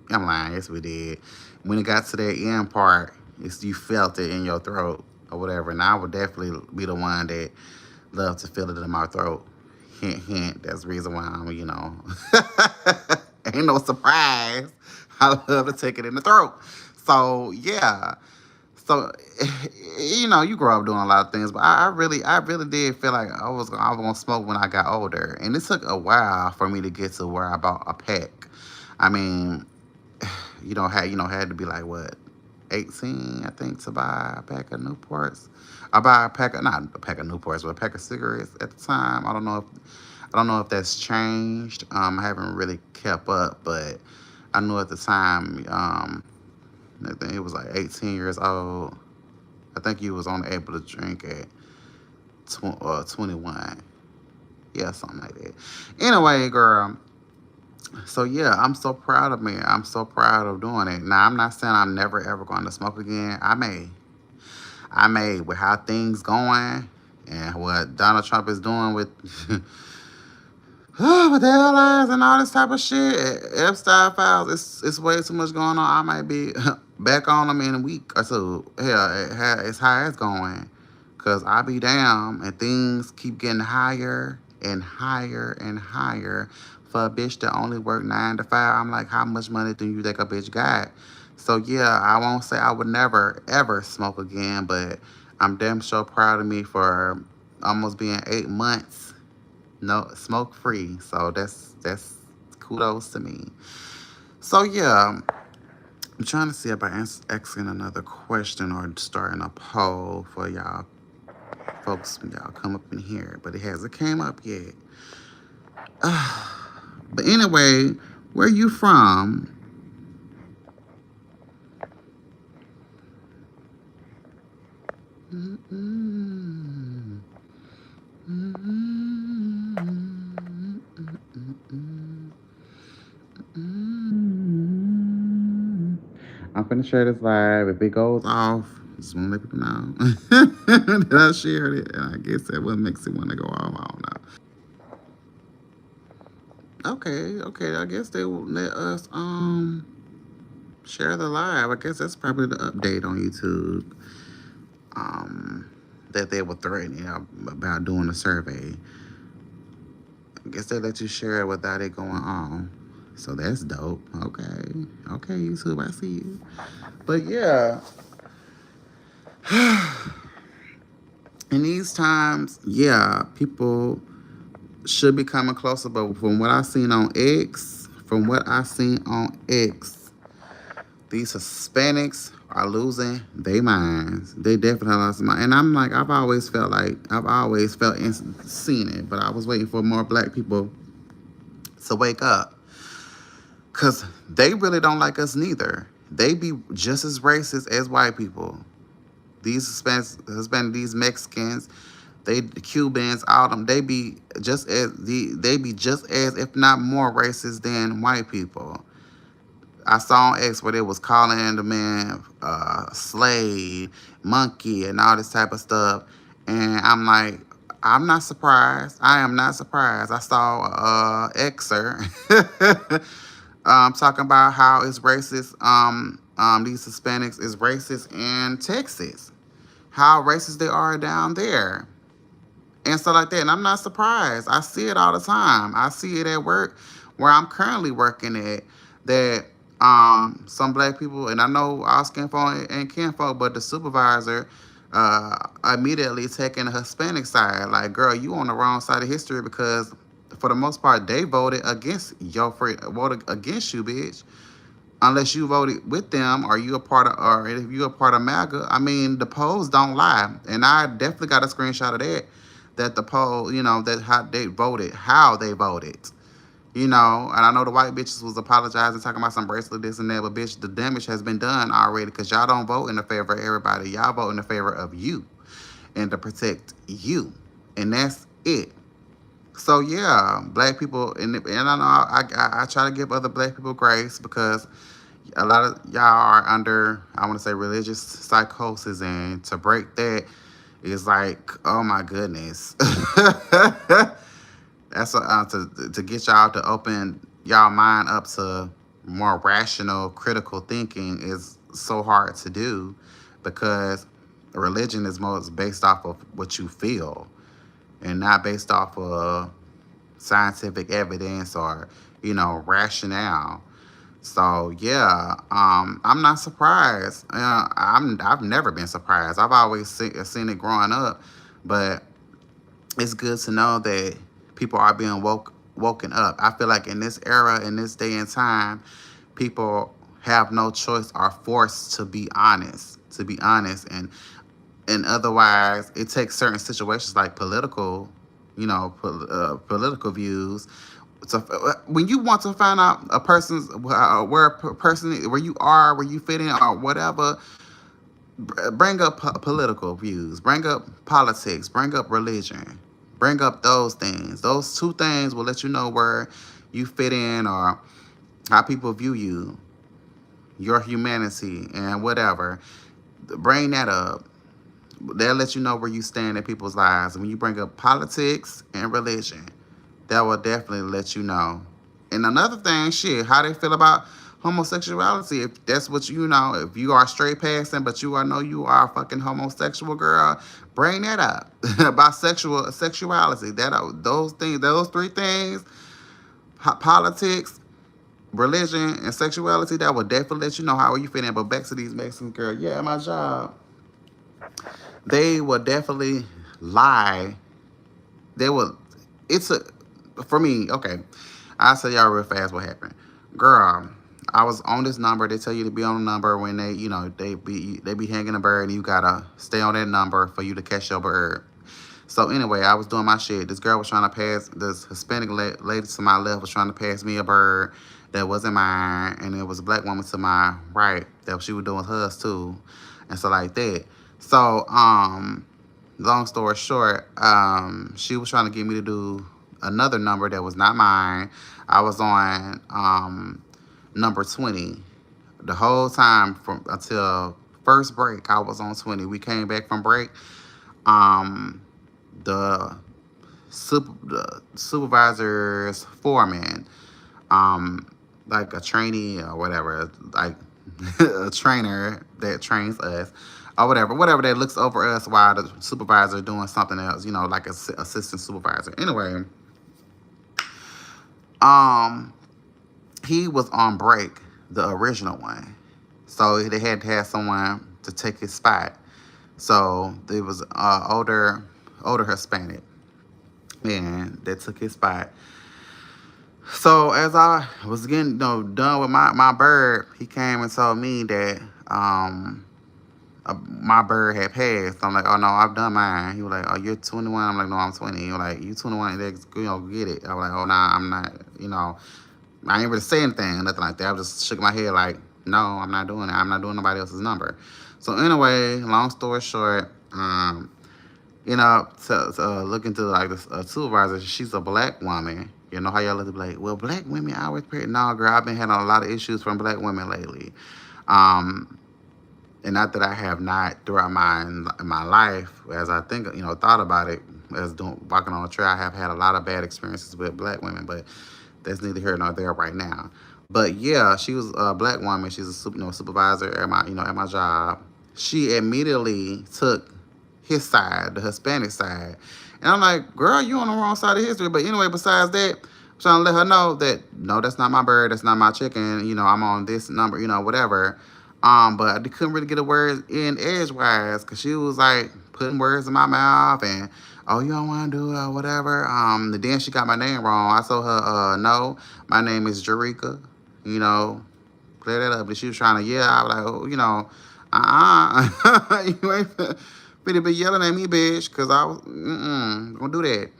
A: I'm lying. Yes, we did. When it got to that end part, you felt it in your throat or whatever. And I would definitely be the one that love to feel it in my throat. Hint, hint. That's the reason why ain't no surprise. I love to take it in the throat. So yeah. So you grow up doing a lot of things, but I really did feel like I was gonna smoke when I got older, and it took a while for me to get to where I bought a pack. I mean, had to be like what 18, I think, to buy a pack of Newports. I buy a pack of not a pack of Newports, but a pack of cigarettes at the time. I don't know if that's changed. I haven't really kept up, but I knew at the time. I think it was like 18 years old. I think you was only able to drink at 21. Yeah, something like that. Anyway, girl. So yeah, I'm so proud of me. I'm so proud of doing it. Now I'm not saying I'm never ever going to smoke again. I may with how things going and what Donald Trump is doing with with the airlines and all this type of shit. Epstein files. It's way too much going on. I might be back on them in a week or so. Hell, it's how it's going. Cause I be down and things keep getting higher and higher and higher for a bitch that only work 9 to 5. I'm like, how much money do you think a bitch got? So yeah, I won't say I would never ever smoke again, but I'm damn sure proud of me for almost being 8 months no smoke free. So that's kudos to me. So yeah, I'm trying to see if I asking another question or starting a poll for y'all folks when y'all come up in here, but it hasn't came up yet. But anyway, where you from? Mm-mm. Mm-mm. Mm-mm. I'm finna share this live. If it goes off, just wanna let people know that I shared it. And I guess that what makes it wanna go off. I don't know. Okay. I guess they will let us share the live. I guess that's probably the update on YouTube. That they were threatening about doing a survey. I guess they let you share it without it going on. So that's dope. Okay, YouTube, I see you. But yeah, in these times, yeah, people should be coming closer. But from what I seen on X, these Hispanics are losing their minds. They definitely lost their mind. And I'm like, I've always felt and seen it, but I was waiting for more black people to wake up. Because they really don't like us neither. They be just as racist as white people. These Hispanic, these Mexicans, the Cubans, all them, they be just as, if not more racist than white people. I saw on X where they was calling the man slave, monkey, and all this type of stuff. And I'm like, I'm not surprised. I am not surprised. I saw Xer talking about how it's racist. These Hispanics is racist in Texas. How racist they are down there. And stuff like that. And I'm not surprised. I see it all the time. I see it at work where I'm currently working at that some black people, and I know all skin folk and kinfolk, but the supervisor immediately taking the Hispanic side. Like, girl, you on the wrong side of history because for the most part they voted against voted against you, bitch. Unless you voted with them, or you a part of, or if you a part of MAGA. I mean, the polls don't lie, and I definitely got a screenshot of that. That the poll, that how they voted. And I know the white bitches was apologizing, talking about some bracelet, this and that, but bitch, the damage has been done already because y'all don't vote in the favor of everybody. Y'all vote in the favor of you and to protect you. And that's it. So yeah, black people, and I know I try to give other black people grace because a lot of y'all are under, I want to say, religious psychosis, and to break that is like, oh my goodness. That's to get y'all to open y'all mind up to more rational, critical thinking is so hard to do because religion is most based off of what you feel and not based off of scientific evidence or rationale. So yeah, I'm not surprised. I've never been surprised. I've always seen it growing up, but it's good to know that people are being woken up. I feel like in this era, in this day and time, people have no choice, are forced to be honest. To be honest, and otherwise, it takes certain situations like political views. So when you want to find out a person's where you are, where you fit in, or whatever, bring up political views, bring up politics, bring up religion, bring up those things. Those two things will let you know where you fit in or how people view you, your humanity, and whatever. Bring that up. They'll let you know where you stand in people's lives. And when you bring up politics and religion, that will definitely let you know. And another thing, shit, how they feel about homosexuality. If that's what if you are straight passing, but know you are a fucking homosexual, girl, bring that up. About sexuality. Those three things, politics, religion, and sexuality, that will definitely let you know how you fit in. But back to these Mexicans, girl, yeah, my job, they will definitely lie. They will, for me, okay, I'll tell y'all real fast what happened. Girl, I was on this number. They tell you to be on a number when they be hanging a bird, and you gotta stay on that number for you to catch your bird. So anyway, I was doing my shit. This girl was trying to pass, this Hispanic lady to my left was trying to pass me a bird that wasn't mine, and there was a black woman to my right that she was doing hers too, and so like that. So long story short, she was trying to get me to do another number that was not mine. I was on number 20 the whole time until first break. I was on 20. We came back from break. The supervisor's foreman, like a trainee or whatever, like a trainer that trains us or whatever that looks over us while the supervisor doing something else, like a assistant supervisor. Anyway, he was on break, the original one. So they had to have someone to take his spot. So there was older Hispanic, and that took his spot. So as I was getting done with my bird, he came and told me that my bird had passed. I'm like, oh no, I've done mine. He was like, oh, you're 21. I'm like, no, I'm 20. He was like, you 21, get it. I was like, oh nah, I'm not. I ain't really say anything, nothing like that. I just shook my head like, no, I'm not doing it. I'm not doing nobody else's number. So anyway, long story short, to look into like this supervisor, she's a black woman. You know how y'all look like, well, black women always pray. No, girl, I've been having a lot of issues from black women lately. And not that I have not throughout my life, as I think, thought about it, as walking on the trail, I have had a lot of bad experiences with black women, but that's neither here nor there right now. But yeah, she was a black woman. She's a supervisor at my job. She immediately took his side, the Hispanic side. And I'm like, girl, you on the wrong side of history. But anyway, besides that, I'm trying to let her know that, no, that's not my bird. That's not my chicken. I'm on this number, whatever. But I couldn't really get a word in edgewise because she was like putting words in my mouth and oh you don't want to do it or whatever. And then she got my name wrong. I told her no, my name is Jerika. You know, clear that up. But she was trying to yell. I was like, oh, you know, you ain't finna be yelling at me, bitch, because I was gonna do that.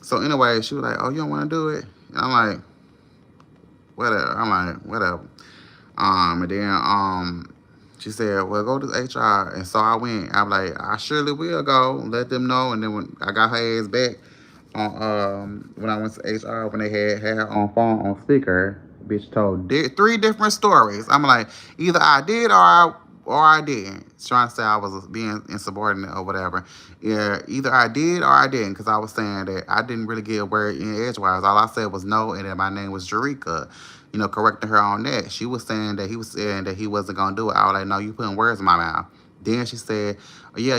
A: So anyway, she was like, oh you don't want to do it. And I'm like, whatever. I'm like, whatever. And then she said, well, go to HR. And so I went. I'm like, I surely will go. Let them know. And then when I got her ass back on when I went to HR, when they had her on phone on speaker, bitch told three different stories. I'm like, either I did or I didn't. Trying to say I was being insubordinate or whatever. Yeah, either I did or I didn't, because I was saying that I didn't really get a word in edgewise. All I said was no, and that my name was Jerika. You know, correcting her on that. She was saying that he wasn't gonna do it. I was like, no, you putting words in my mouth. Then she said, oh, yeah,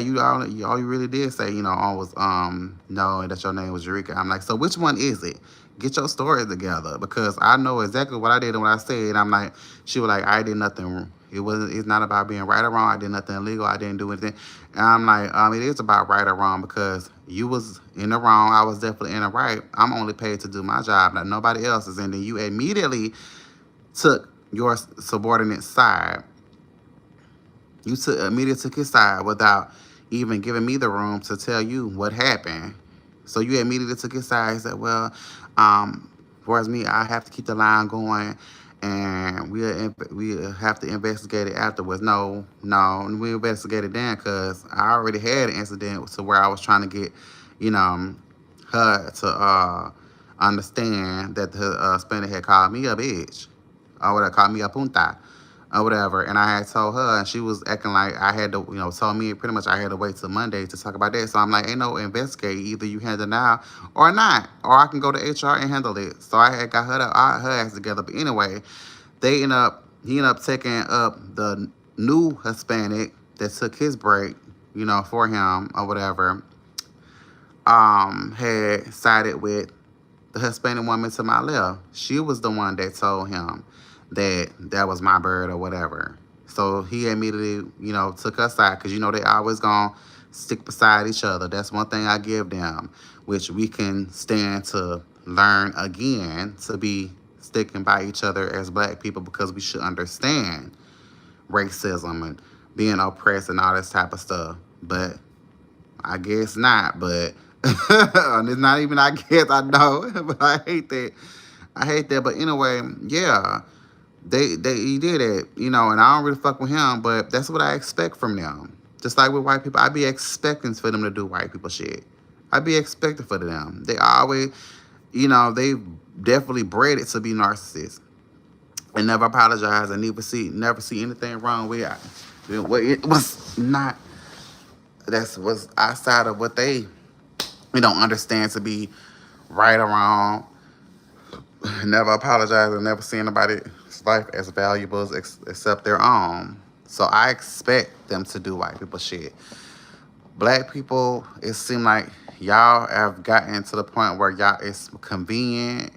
A: all you really did say, you know, was no, and that your name was Jerika. I'm like, so which one is it? Get your story together, because I know exactly what I did and what I said. I'm like, she was like, I did nothing. It's not about being right or wrong. I did nothing illegal. I didn't do anything. And I'm like, it is about right or wrong, because you was in the wrong. I was definitely in the right. I'm only paid to do my job. Like nobody else is. And then you immediately took your subordinate side. You immediately took his side without even giving me the room to tell you what happened. So you immediately took his side. He said, well, whereas me, I have to keep the line going, and we have to investigate it afterwards. No, we investigated then, because I already had an incident to where I was trying to get, you know, her to understand that the Spanish had called me a bitch, or whatever, called me a punta, or whatever. And I had told her, and she was acting like I had to, you know, told me pretty much I had to wait till Monday to talk about that. So I'm like, ain't no investigate. Either you handle it now or not, or I can go to HR and handle it. So I had got her ass together. But anyway, he ended up taking up the new Hispanic that took his break, you know, for him or whatever. Had sided with the Hispanic woman to my left. She was the one that told him that was my bird or whatever. So he immediately, you know, took her side, because, you know, they always gonna stick beside each other. That's one thing I give them, which we can stand to learn again, to be sticking by each other as black people, because we should understand racism and being oppressed and all this type of stuff. But I guess not, but it's not even I guess, I know, but I hate that. But anyway, yeah, he did it, you know, and I don't really fuck with him, but that's what I expect from them. Just like with white people, I be expecting for them to do white people shit. I be expecting for them. They always, you know, they definitely bred it to be narcissists and never apologize and never see anything wrong with it. It was not. That's was outside of what they don't understand to be right or wrong. Never apologize and never see anybody's life as valuable except their own. So I expect them to do white people shit. Black people, it seems like y'all have gotten to the point where y'all, it's convenient.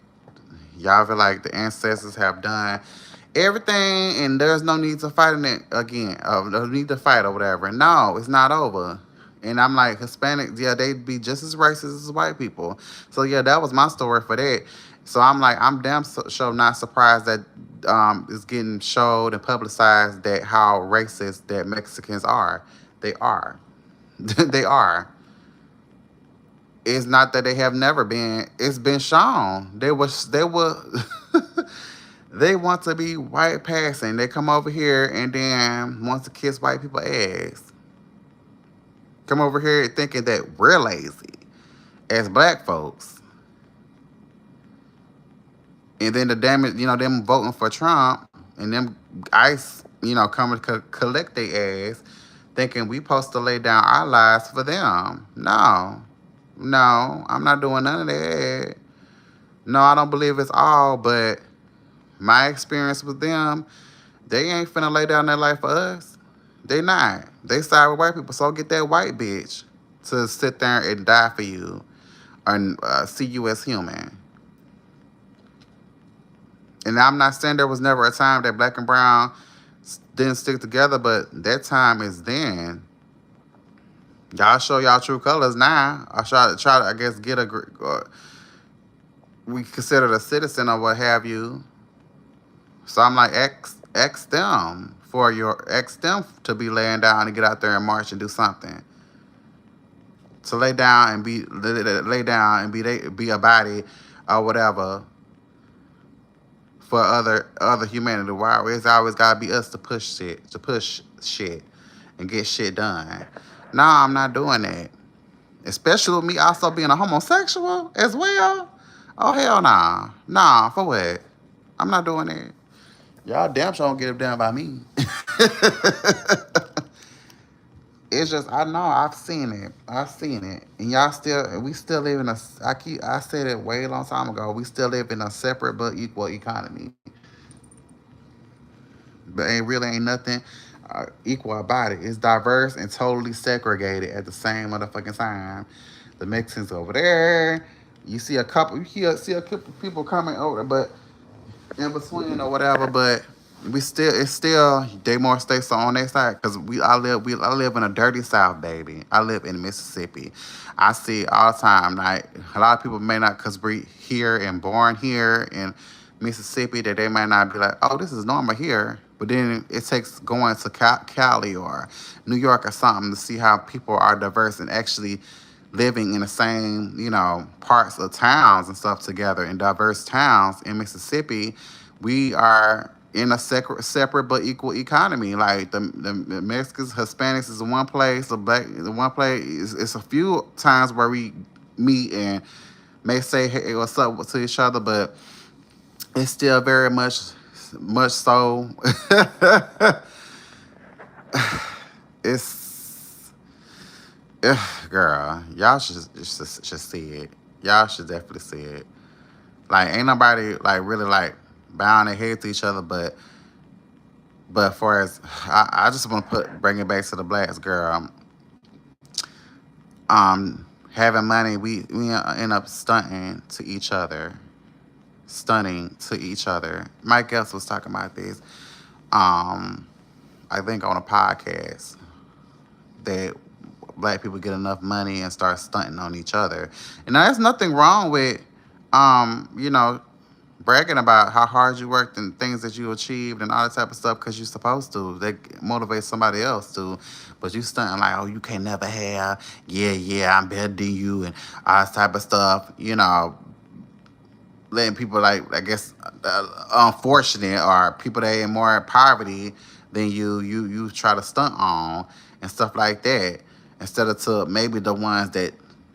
A: Y'all feel like the ancestors have done everything and there's no need to fight in it again. No need to fight or whatever. No, it's not over. And I'm like, Hispanics, yeah, they'd be just as racist as white people. So yeah, that was my story for that. So I'm like, I'm damn sure not surprised that it's getting showed and publicized that how racist that Mexicans are. They are. They are. It's not that they have never been. It's been shown. They were they want to be white passing. They come over here and then want to kiss white people ass. Come over here thinking that we're lazy as black folks. And then the damage, you know, them voting for Trump and them ICE, you know, coming to collect their ass, thinking we supposed to lay down our lives for them. No, I'm not doing none of that. No, I don't believe it's all, but my experience with them, they ain't finna lay down their life for us. They not. They side with white people. So get that white bitch to sit there and die for you or see you as human. And I'm not saying there was never a time that black and brown didn't stick together, but that time is then. Y'all show y'all true colors now. I try to I guess get we considered a citizen or what have you. So I'm like X them for your X them to be laying down and get out there and march and do something. To lay down and lay down and be a body or whatever for other humanity. Why it's always gotta be us to push shit and get shit done. Nah, I'm not doing that. Especially with me also being a homosexual as well. Oh hell nah. Nah, for what? I'm not doing that. Y'all damn sure don't get it done by me. It's just I know I've seen it. I've seen it. And we still live in I said it way long time ago. We still live in a separate but equal economy. But ain't nothing equal about it. It's diverse and totally segregated at the same motherfucking time. The Mexicans over there. See a couple people coming over, but in between or whatever. But it's still they more states are on their side because I live in a dirty South, baby. I live in Mississippi. I see it all the time. Like a lot of people may not cause we here and born here in Mississippi that they might not be like, oh, this is normal here. But then it takes going to Cali or New York or something to see how people are diverse and actually living in the same, parts of towns and stuff together in diverse towns in Mississippi. We are in a separate but equal economy. Like the Mexicans, Hispanics is in one place, the black the one place. It's a few times where we meet and may say hey what's up to each other, but it's still very much so. It's girl, y'all should see it. Y'all should definitely see it. Like ain't nobody like really like bowing their head to each other, but for as I just want to bring it back to the blacks, girl. Having money, we end up stunning to each other. Mike Epps was talking about this. Um, I think on a podcast that black people get enough money and start stunting on each other. And now, there's nothing wrong with, you know, bragging about how hard you worked and things that you achieved and all that type of stuff because you're supposed to. That motivates somebody else to. But you stunting like, oh, you can't never have, yeah, I'm better than you and all this type of stuff, letting people like, I guess, unfortunate or people that are more in poverty than you try to stunt on and stuff like that instead of to maybe the ones that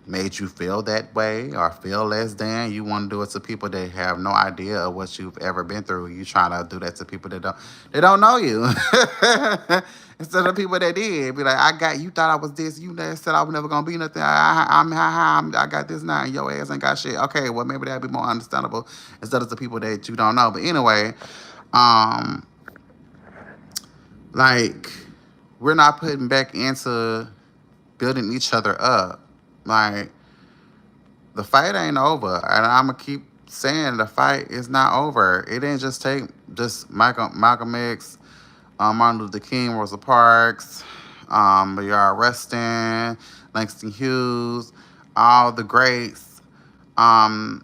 A: made you feel that way or feel less than. You want to do it to people that have no idea of what you've ever been through. You trying to do that to people that don't know you. Instead of people that did, be like, you thought I was this, you said I was never gonna be nothing. I got this now, and your ass ain't got shit. Okay, well maybe that'd be more understandable instead of the people that you don't know. But anyway, um, like we're not putting back into building each other up. Like the fight ain't over, and I'm gonna keep saying the fight is not over. It didn't just take Malcolm X, Martin Luther King, Rosa Parks, Bayard Rustin, Langston Hughes, all the greats. Um,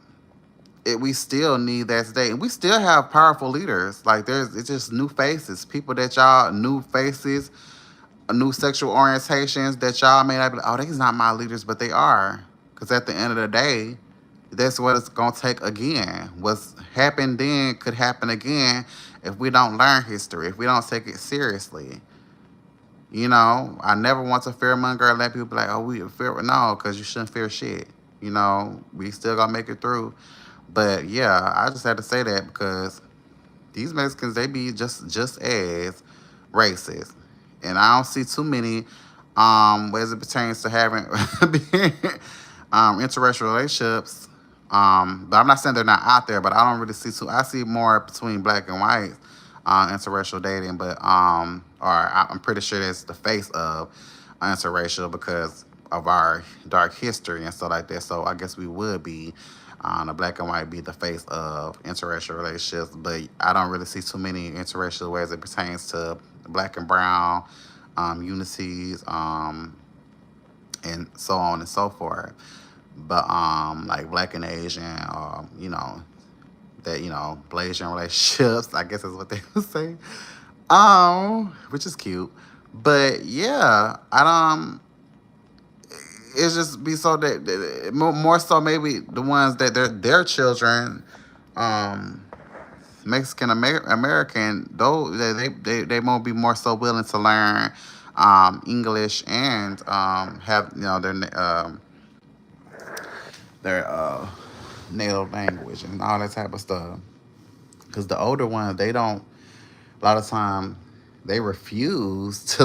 A: we still need that today, and we still have powerful leaders. Like it's just new faces, people that y'all new faces, new sexual orientations that y'all may not be like, oh, these not my leaders, but they are. Because at the end of the day, that's what it's going to take again. What's happened then could happen again if we don't learn history, if we don't take it seriously. I never want to fearmonger and let people be like, oh, we fear. No, because you shouldn't fear shit. We still going to make it through. But yeah, I just had to say that because these Mexicans, they be just as racist. And I don't see too many as it pertains to having interracial relationships. But I'm not saying they're not out there, but I don't really see I see more between black and white interracial dating, but I'm pretty sure that's the face of interracial because of our dark history and stuff like that. So I guess we would be The black and white be the face of interracial relationships, but I don't really see too many interracial as it pertains to black and brown, unities, and so on and so forth. But like black and Asian, that Blasian relationships, I guess is what they would say. Which is cute. But yeah, I don't. It's just be so that more so maybe the ones that their children, um, Mexican American, though they won't be more so willing to learn English and have their native language and all that type of stuff. Because the older ones, they don't. A lot of time, they refuse to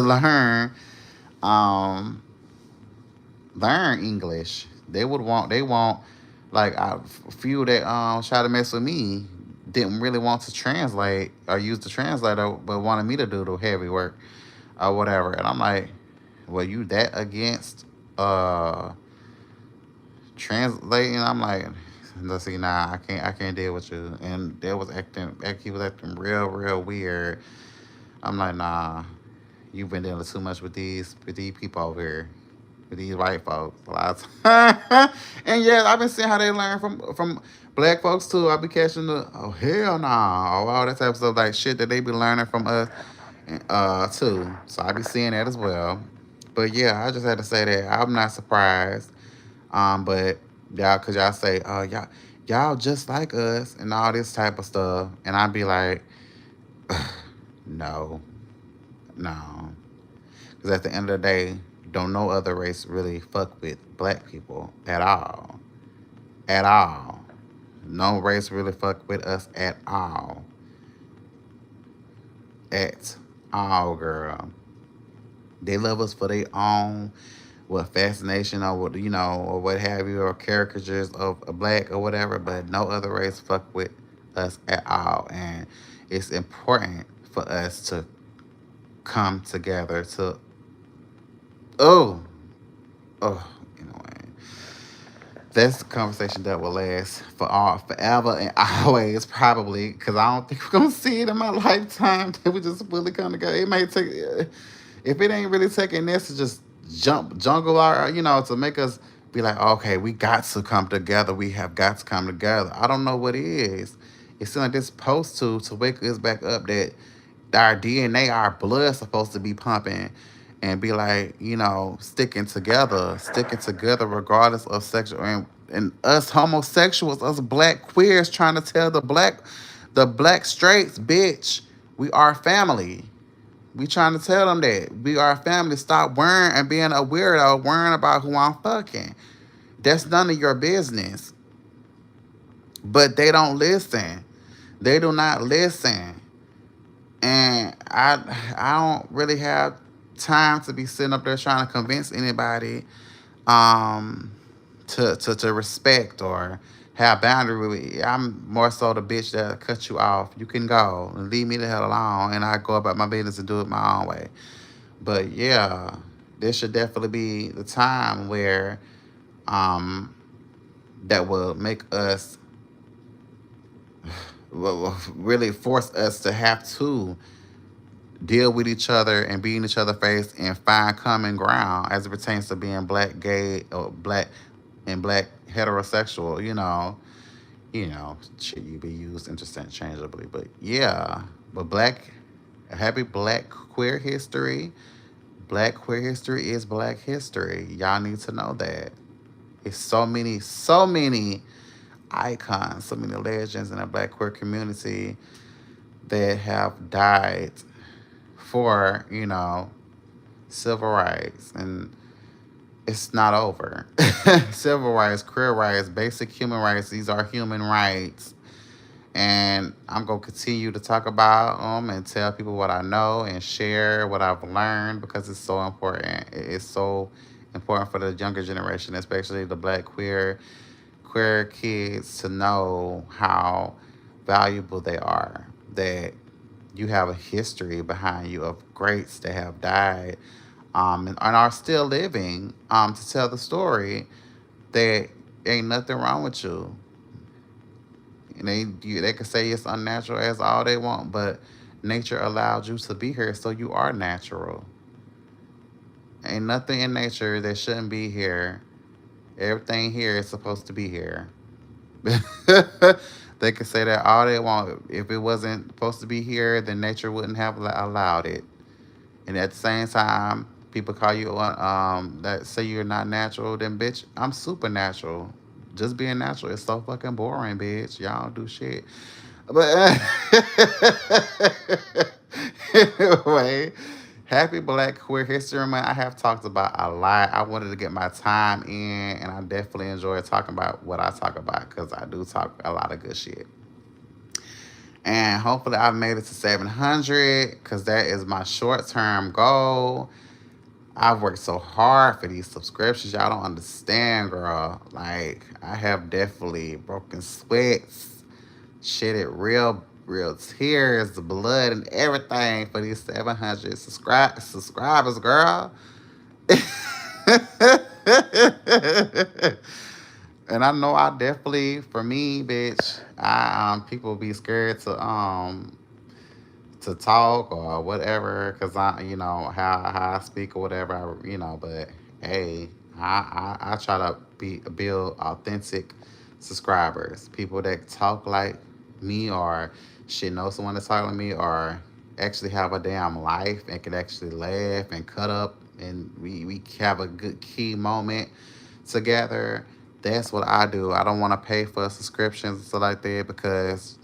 A: um, learn English. They want like a few that try to mess with me didn't really want to translate or use the translator, but wanted me to do the heavy work or whatever. And I'm like, well, you that against uh translating? I'm like, let's see, nah, I can't deal with you. And he was acting real weird. I'm like, nah, you've been dealing too much with these people over here, with these white folks a lot of times. And yeah, I've been seeing how they learn from black folks too. I be catching the oh hell nah, all that type of stuff like shit that they be learning from us too. So I be seeing that as well. But yeah, I just had to say that I'm not surprised. But y'all, cause y'all say, y'all just like us and all this type of stuff, and I'd be like, no, no, because at the end of the day, don't no other race really fuck with black people at all. No race really fuck with us at all, girl. They love us for their own what fascination or what or what have you or caricatures of a black or whatever, but no other race fuck with us at all. And it's important for us to come together to oh oh that's a conversation that will last for all forever and always probably because I don't think we're gonna see it in my lifetime that we just really come together. It may take if it ain't really taking this to just jungle our to make us be like okay we got to come together, we have got to come together. I don't know what it is. It seems like this supposed to wake us back up that our DNA, our blood supposed to be pumping and be like, sticking together regardless of sexual and us homosexuals, us black queers trying to tell the black straights, bitch, we are family. We trying to tell them that we are family. Stop worrying and being a weirdo, worrying about who I'm fucking. That's none of your business. But they don't listen. They do not listen. And I don't really have time to be sitting up there trying to convince anybody um to respect or have boundary with me. I'm more so the bitch that cut you off. You can go and leave me the hell alone and I go about my business and do it my own way. But yeah, this should definitely be the time where um that will make us will really force us to have to deal with each other and be in each other's face and find common ground as it pertains to being black, gay, or black and black heterosexual. Shit you be used interchangeably. But yeah, but happy Black Queer History. Black queer history is Black history. Y'all need to know that. It's so many icons, so many legends in the Black queer community that have died for, civil rights. And it's not over. Civil rights, queer rights, basic human rights, these are human rights. And I'm going to continue to talk about them and tell people what I know and share what I've learned because it's so important. It's so important for the younger generation, especially the black queer kids, to know how valuable they are. That you have a history behind you of greats that have died and are still living to tell the story that ain't nothing wrong with you. And they can say it's unnatural as all they want, but nature allowed you to be here, so you are natural. Ain't nothing in nature that shouldn't be here. Everything here is supposed to be here. They can say that all they want. If it wasn't supposed to be here, then nature wouldn't have allowed it. And at the same time, people call you that say you're not natural. Then bitch, I'm supernatural. Just being natural is so fucking boring, bitch. Y'all don't do shit. But anyway, happy Black Queer History Month. I have talked about a lot. I wanted to get my time in, and I definitely enjoy talking about what I talk about because I do talk a lot of good shit. And hopefully, I've made it to 700 because that is my short term goal. I've worked so hard for these subscriptions. Y'all don't understand, girl. Like, I have definitely broken sweats, shedded real tears, blood, and everything for these 700 subscribers, girl. And I know I definitely, for me, bitch, I people be scared to talk or whatever, cause I, how I speak or whatever, But hey, I try to build authentic subscribers, people that talk like me or shit know someone that's talking like me or actually have a damn life and can actually laugh and cut up and we have a good key moment together. That's what I do. I don't want to pay for subscriptions and stuff like that because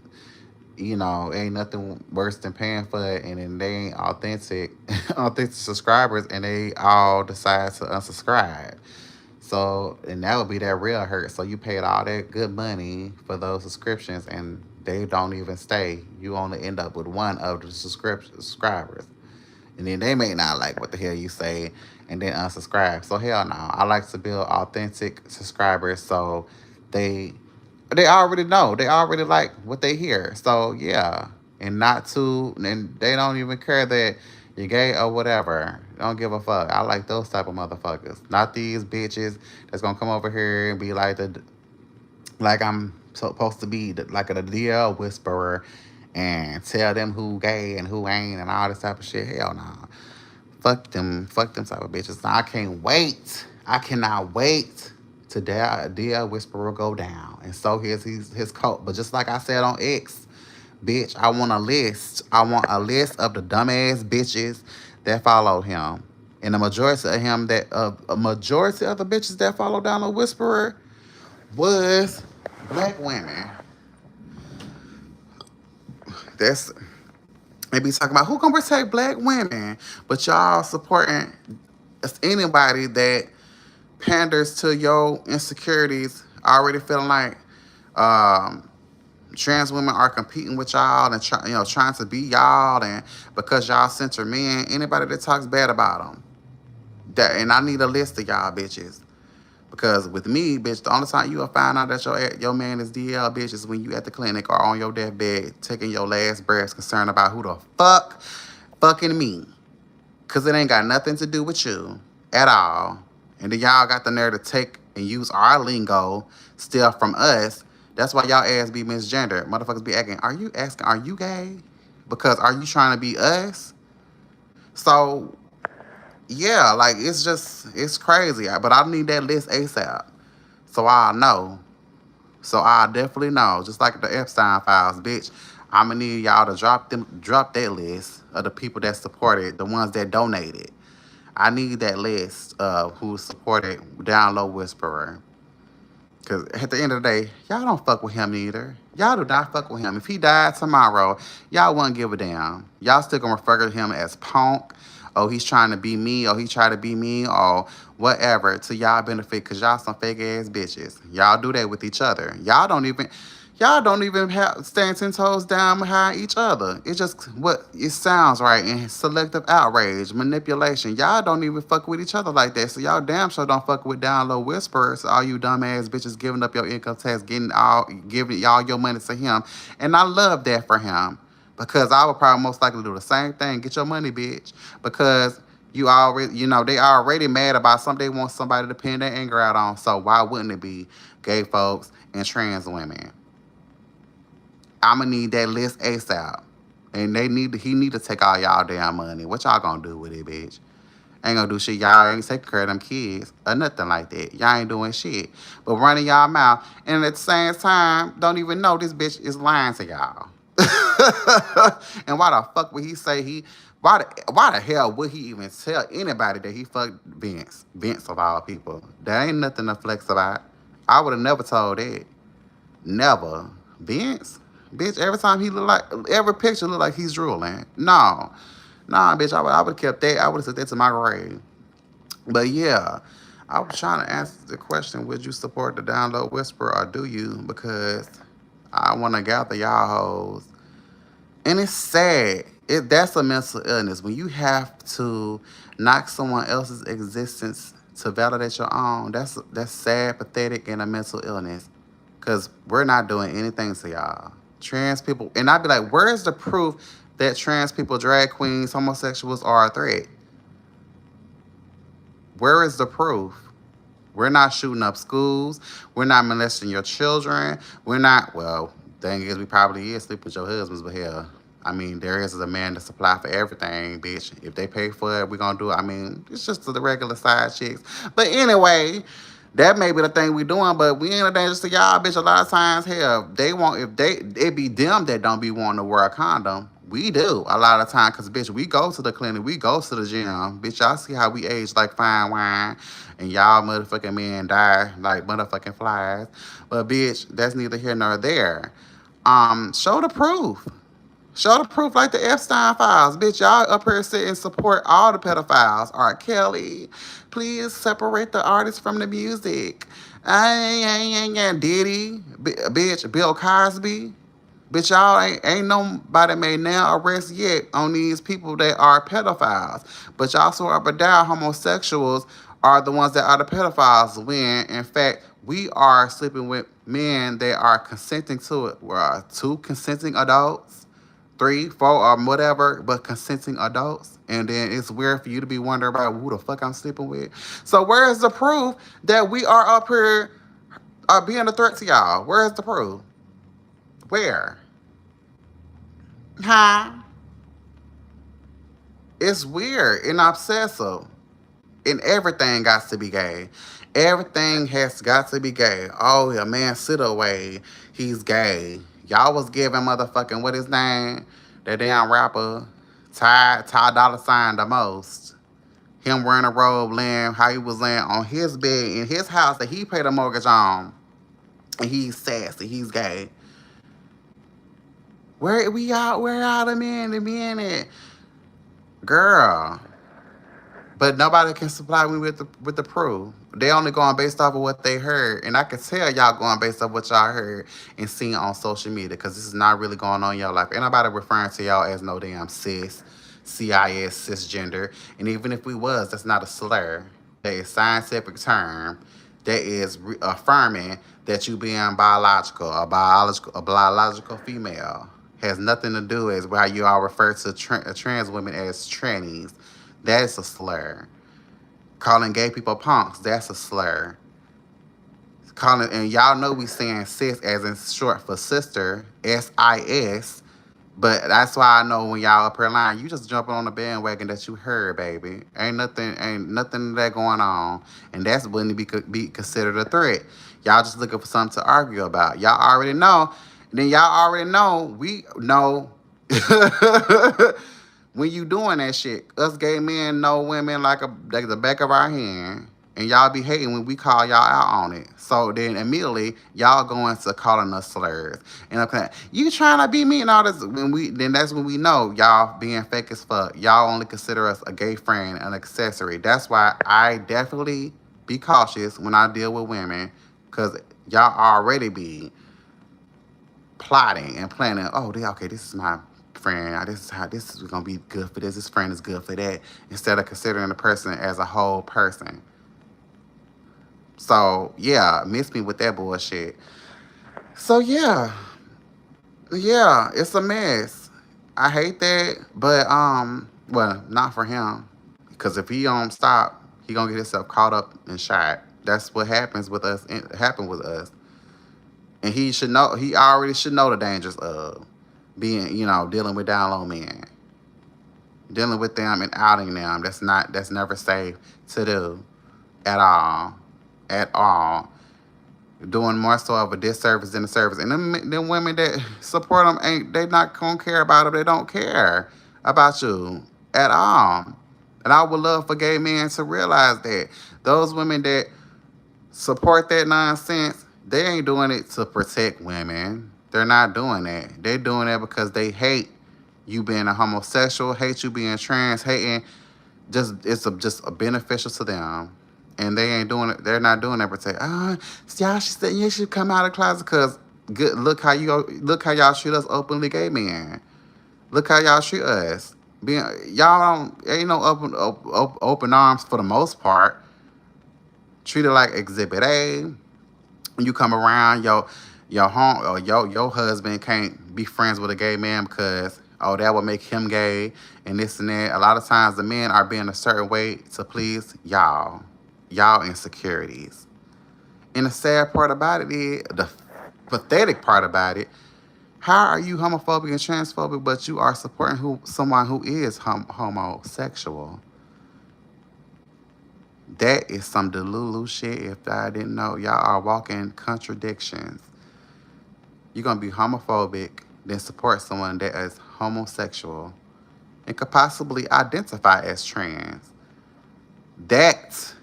A: ain't nothing worse than paying for it and then they ain't authentic subscribers and they all decide to unsubscribe. So, and that would be that real hurt. So you paid all that good money for those subscriptions and they don't even stay. You only end up with one of the subscribers. And then they may not like what the hell you say and then unsubscribe. So hell no. I like to build authentic subscribers so they they already know. They already like what they hear. So yeah. And they don't even care that you're gay or whatever. Don't give a fuck. I like those type of motherfuckers. Not these bitches that's gonna come over here and be like I'm supposed to be like a DL whisperer and tell them who gay and who ain't and all this type of shit. Hell no. Fuck them type of bitches. Now, I can't wait. I cannot wait to DL Whisperer go down. And so his coat. But just like I said on X, bitch, I want a list. I want a list of the dumbass bitches that followed him. And a majority of the bitches that followed down the Whisperer was black women. That's They be talking about who gonna protect black women, but y'all supporting anybody that panders to your insecurities, already feeling like um, trans women are competing with y'all and trying to be y'all, and because y'all center men, anybody that talks bad about them, and I need a list of y'all bitches. Because with me, bitch, the only time you will find out that your man is DL, bitch, is when you at the clinic or on your deathbed taking your last breaths, concerned about who the fuck fucking me. Because it ain't got nothing to do with you at all. And then y'all got the nerve to take and use our lingo, steal from us. That's why y'all ass be misgendered. Motherfuckers be asking, are you gay? Because are you trying to be us? So yeah, like it's crazy. But I need that list ASAP. So I know. So I definitely know. Just like the Epstein files, bitch. I'ma need y'all to drop that list of the people that supported, the ones that donated. I need that list of who supported Download Whisperer. Cause at the end of the day, y'all don't fuck with him either. Y'all do not fuck with him. If he died tomorrow, y'all wouldn't give a damn. Y'all still gonna refer to him as punk. Oh, he's trying to be me, or he tried to be me, or whatever to y'all benefit. Cause y'all some fake ass bitches. Y'all do that with each other. Y'all don't even have stand 10 toes down behind each other. It's just what it sounds right and selective outrage, manipulation. Y'all don't even fuck with each other like that. So y'all damn sure don't fuck with download whisperers. All you dumbass bitches giving up your income tax, giving y'all your money to him. And I love that for him. Because I would probably most likely do the same thing. Get your money, bitch. Because they already mad about something they want somebody to pin their anger out on. So why wouldn't it be gay folks and trans women? I'ma need that list ASAP. And he need to take all y'all damn money. What y'all gonna do with it, bitch? Ain't gonna do shit. Y'all ain't taking care of them kids or nothing like that. Y'all ain't doing shit. But running y'all mouth. And at the same time, don't even know this bitch is lying to y'all. And why the fuck would he say why the hell would he even tell anybody that he fucked Vince? Vince of all people. There ain't nothing to flex about. I would have never told that. Never. Vince? Bitch, every time he look like, every picture look like he's drooling. No. Nah, bitch, I would have kept that. I would have said that to my grave. But yeah, I was trying to answer the question, would you support the download whisper or do you? Because I want to gather y'all hoes. And it's sad. That's a mental illness. When you have to knock someone else's existence to validate your own, that's sad, pathetic, and a mental illness. Because we're not doing anything to y'all. Trans people, and I'd be like, where's the proof that trans people, drag queens, homosexuals are a threat? Where is the proof? We're not shooting up schools. We're not molesting your children. We're not, well, thing is, we probably is sleeping with your husbands, but hell, I mean, there is a man to supply for everything, bitch. If they pay for it, we're going to do it. I mean, it's just the regular side chicks. But anyway, that may be the thing we doing, but we ain't a danger to y'all, bitch. A lot of times, hell, they want, if they, it be them that don't be wanting to wear a condom. We do a lot of time, because, bitch, we go to the clinic, we go to the gym. Bitch, y'all see how we age like fine wine, and y'all motherfucking men die like motherfucking flies. But, bitch, that's neither here nor there. Show the proof. Show the proof like the Epstein files. Bitch, y'all up here sit and support all the pedophiles. R. Kelly, please separate the artist from the music. Diddy, bitch, Bill Cosby. Bitch, y'all ain't nobody made now arrest yet on these people that are pedophiles. But y'all so up and down homosexuals are the ones that are the pedophiles when, in fact, we are sleeping with men that are consenting to it. We're two consenting adults, 3, 4, or whatever, but consenting adults. And then it's weird for you to be wondering about who the fuck I'm sleeping with. So where is the proof that we are up here being a threat to y'all? Where is the proof? Where? Huh? It's weird and obsessive. And everything got to be gay. Everything has got to be gay. Oh, a man sit away. He's gay. Y'all was giving motherfucking, what his name? That damn rapper, Ty Dolla Sign the most. Him wearing a robe, laying how he was laying on his bed in his house that he paid a mortgage on. And he's sassy. He's gay. Where are the men to be in it? Girl. But nobody can supply me with the proof. They only going based off of what they heard. And I can tell y'all going based off what y'all heard and seen on social media, because this is not really going on in your life. Ain't nobody referring to y'all as no damn CIS, cisgender. And even if we was, that's not a slur. That is a scientific term that is affirming that you being biological, a biological female. Has nothing to do with how you all refer to trans women as trannies. That's a slur. Calling gay people punks, that's a slur. Calling, and y'all know we saying sis as in short for sister, SIS. But that's why I know when y'all up here lying, you just jumping on the bandwagon that you heard, baby. Ain't nothing of that going on. And that's when it be considered a threat. Y'all just looking for something to argue about. Y'all already know. Then y'all already know, we know when you doing that shit. Us gay men know women like the back of our hand. And y'all be hating when we call y'all out on it. So then immediately y'all go into calling us slurs. And okay, you trying to be me and all this. Then that's when we know y'all being fake as fuck. Y'all only consider us a gay friend, an accessory. That's why I definitely be cautious when I deal with women, because y'all already be plotting and planning. Oh, okay, this is my friend. This is gonna be good for this. This friend is good for that. Instead of considering the person as a whole person. So yeah, miss me with that bullshit. So yeah, it's a mess. I hate that, but well, not for him, because if he don't stop, he gonna get himself caught up and shot. That's what happens with us. It happened with us. And he should know, he already should know the dangers of being, dealing with down low men. Dealing with them and outing them. That's never safe to do at all. At all. Doing more so of a disservice than a service. And them women that support them, they not gonna care about it. They don't care about you at all. And I would love for gay men to realize that those women that support that nonsense, they ain't doing it to protect women. They're not doing that. They're doing that because they hate you being a homosexual, hate you being trans, hating just a beneficial to them. And they ain't doing it. They're not doing that. But say, y'all should say you should come out of the closet because look how y'all treat us openly gay men. Look how y'all treat us. Y'all don't ain't no open arms for the most part. Treated like Exhibit A. You come around, your home or your husband can't be friends with a gay man because that would make him gay and this and that. A lot of times the men are being a certain way to please y'all insecurities. And the sad part about it is, the pathetic part about it, how are you homophobic and transphobic, but you are supporting someone who is homosexual? That is some delulu shit. If I didn't know, y'all are walking contradictions. You're going to be homophobic, then support someone that is homosexual and could possibly identify as trans. That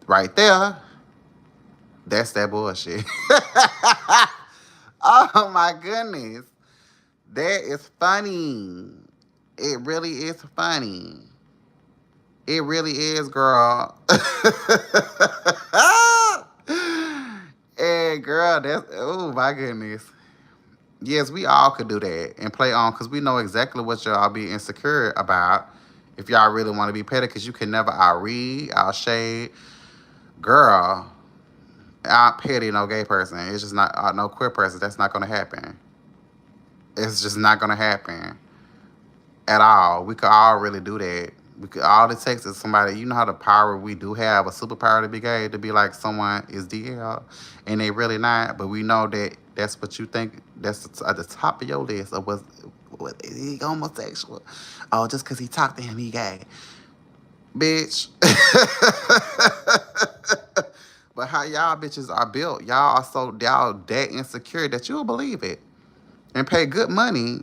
A: right there, that's that bullshit. Oh my goodness. That is funny. It really is funny. It really is, girl. And girl, oh my goodness. Yes, we all could do that and play on because we know exactly what y'all be insecure about if y'all really want to be petty because you can never outread, outshade. Girl, out petty no gay person. It's just not, no queer person. That's not going to happen. It's just not going to happen at all. We could all really do that. All it takes is somebody, you know how the power we do have, a superpower to be gay, to be like someone is DL, and they really not, but we know that that's what you think, that's at the top of your list of what is he homosexual? Oh, just because he talked to him, he gay. Bitch. But how y'all bitches are built, y'all that insecure that you'll believe it and pay good money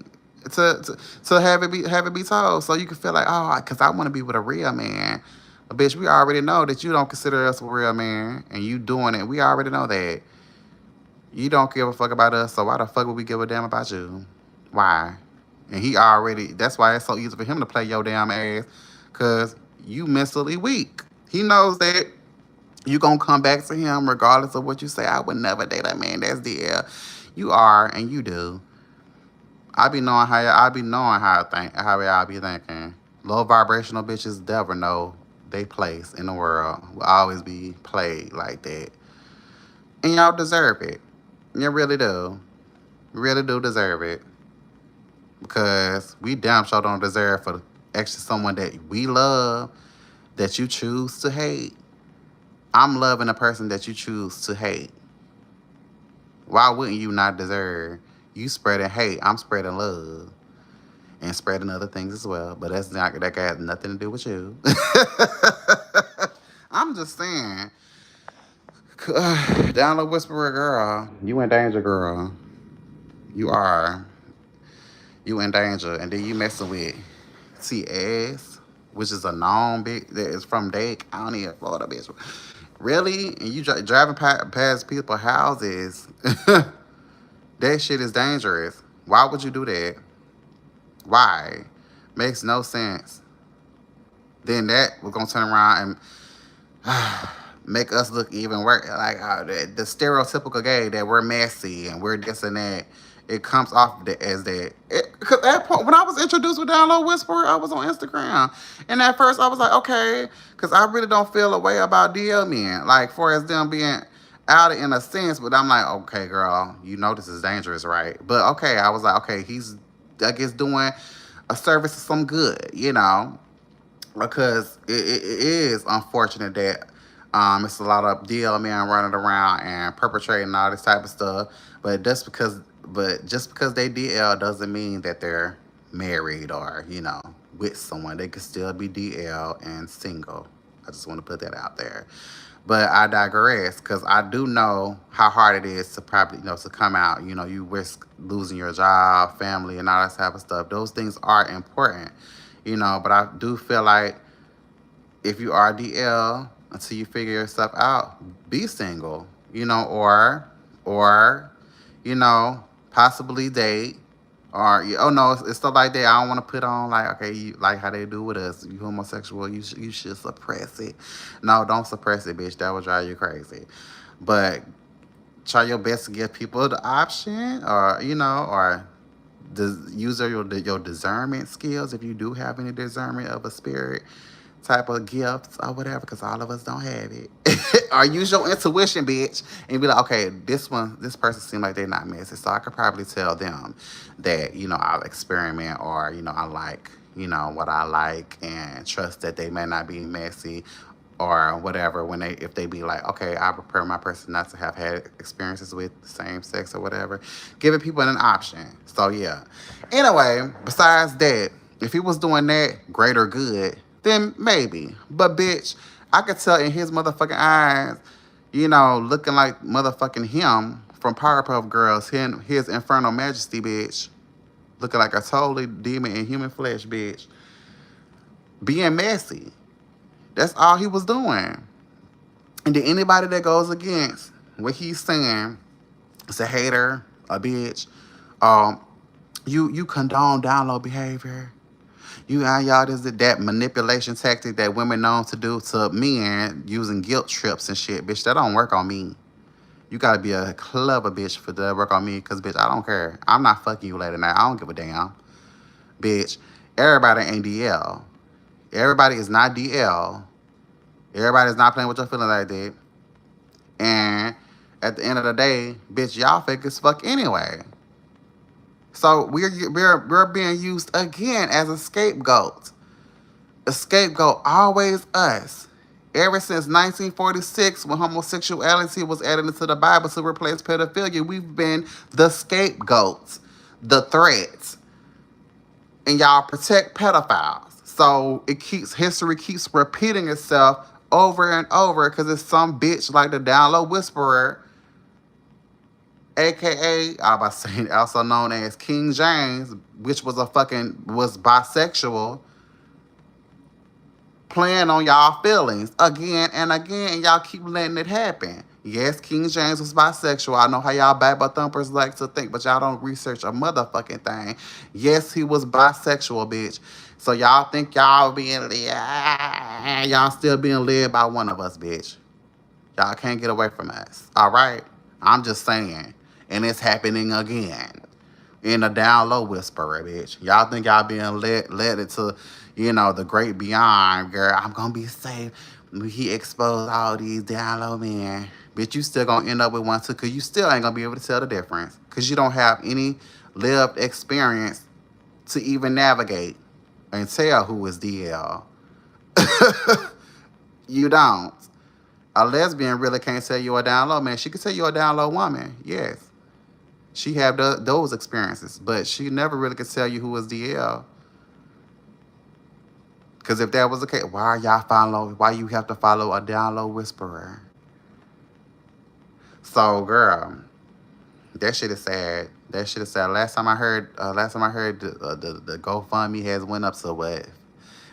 A: to have it be told, so you can feel like, because I want to be with a real man. But bitch, we already know that you don't consider us a real man, and you doing it. We already know that you don't give a fuck about us. So why the fuck would we give a damn about you? Why? And that's why it's so easy for him to play your damn ass, because you mentally weak. He knows that you gonna come back to him regardless of what you say. I would never date a man that's DL. You are, and you do. I be knowing how I think, how y'all be thinking. Low vibrational bitches never know they place in the world. Will always be played like that. And y'all deserve it. You really do. You really do deserve it. Because we damn sure don't deserve for actually someone that we love that you choose to hate. I'm loving a person that you choose to hate. Why wouldn't you not deserve? You spreading hate, I'm spreading love. And spreading other things as well. But that has nothing to do with you. I'm just saying. Down the whisperer girl. You in danger, girl. You are. You in danger. And then you messing with TS, which is a known bitch that is from Dade County in Florida, bitch. Really? And you driving past people's houses. That shit is dangerous. Why would you do that? Why? Makes no sense. Then that we're gonna turn around and make us look even worse. Like the stereotypical gay that we're messy and we're this and that. It comes off as that. Cause at that point, when I was introduced with Down Low Whisperer, I was on Instagram, and at first I was like, okay, cause I really don't feel a way about DL men, like for as them being out in a sense. But I'm like, okay, girl, you know this is dangerous, right? But okay, I was like, okay, he's I guess doing a service of some good, because it is unfortunate that It's a lot of DL men running around and perpetrating all this type of stuff. But just because they DL doesn't mean that they're married or with someone. They could still be DL and single. I just want to put that out there. But I digress because I do know how hard it is to probably to come out. You risk losing your job, family, and all that type of stuff. Those things are important. But I do feel like if you are DL until you figure yourself out, be single, or you know, possibly date, or oh no, it's stuff like that. I don't want to put on like okay, like how they do with us. You homosexual, you should suppress it. No, don't suppress it, bitch. That will drive you crazy. But try your best to give people the option, or use your discernment skills if you do have any discernment of a spirit type of gifts or whatever, because all of us don't have it. Or use your intuition, bitch, and be like, okay, this person seems like they're not messy, so I could probably tell them that I'll experiment, or I like what I like, and trust that they may not be messy or whatever. When they if they be like, okay, I prepare my person not to have had experiences with the same sex or whatever, giving people an option. So yeah. Anyway, besides that, if he was doing that greater good, then maybe. But bitch, I could tell in his motherfucking eyes, looking like motherfucking him from Powerpuff Girls, his Infernal Majesty, bitch, looking like a totally demon in human flesh, bitch, being messy. That's all he was doing. And then anybody that goes against what he's saying is a hater, a bitch. Um, you condone down low behavior. Y'all this that manipulation tactic that women known to do to men using guilt trips and shit, bitch. That don't work on me. You gotta be a clever bitch for that to work on me, cause bitch, I don't care. I'm not fucking you later night. I don't give a damn, bitch. Everybody ain't DL. Everybody is not DL. Everybody is not playing with your feelings like that. And at the end of the day, bitch, y'all fake as fuck anyway. So we're being used again as a scapegoat. A scapegoat, always us. Ever since 1946, when homosexuality was added into the Bible to replace pedophilia, we've been the scapegoats, the threats, and y'all protect pedophiles. So history keeps repeating itself over and over because it's some bitch like the Down Low Whisperer, aka I was saying also known as King James, which was bisexual, playing on y'all feelings again and again, and y'all keep letting it happen. Yes, King James was bisexual. I know how y'all Bible thumpers like to think, but y'all don't research a motherfucking thing. Yes, he was bisexual, bitch. So y'all think y'all being led, y'all still being led by one of us, bitch. Y'all can't get away from us. All right? I'm just saying. And it's happening again. In a Down Low Whisperer, bitch. Y'all think y'all being led into, the great beyond, girl. I'm gonna be safe. He exposed all these Down Low men. Bitch, you still gonna end up with one too, cause you still ain't gonna be able to tell the difference. Cause you don't have any lived experience to even navigate and tell who is DL. You don't. A lesbian really can't tell you a Down Low man. She can tell you a Down Low woman, yes. She have those experiences, but she never really could tell you who was DL. Because if that was the case, why you have to follow a Down Low Whisperer? So, girl, that shit is sad. That shit is sad. Last time I heard, the GoFundMe has went up to what,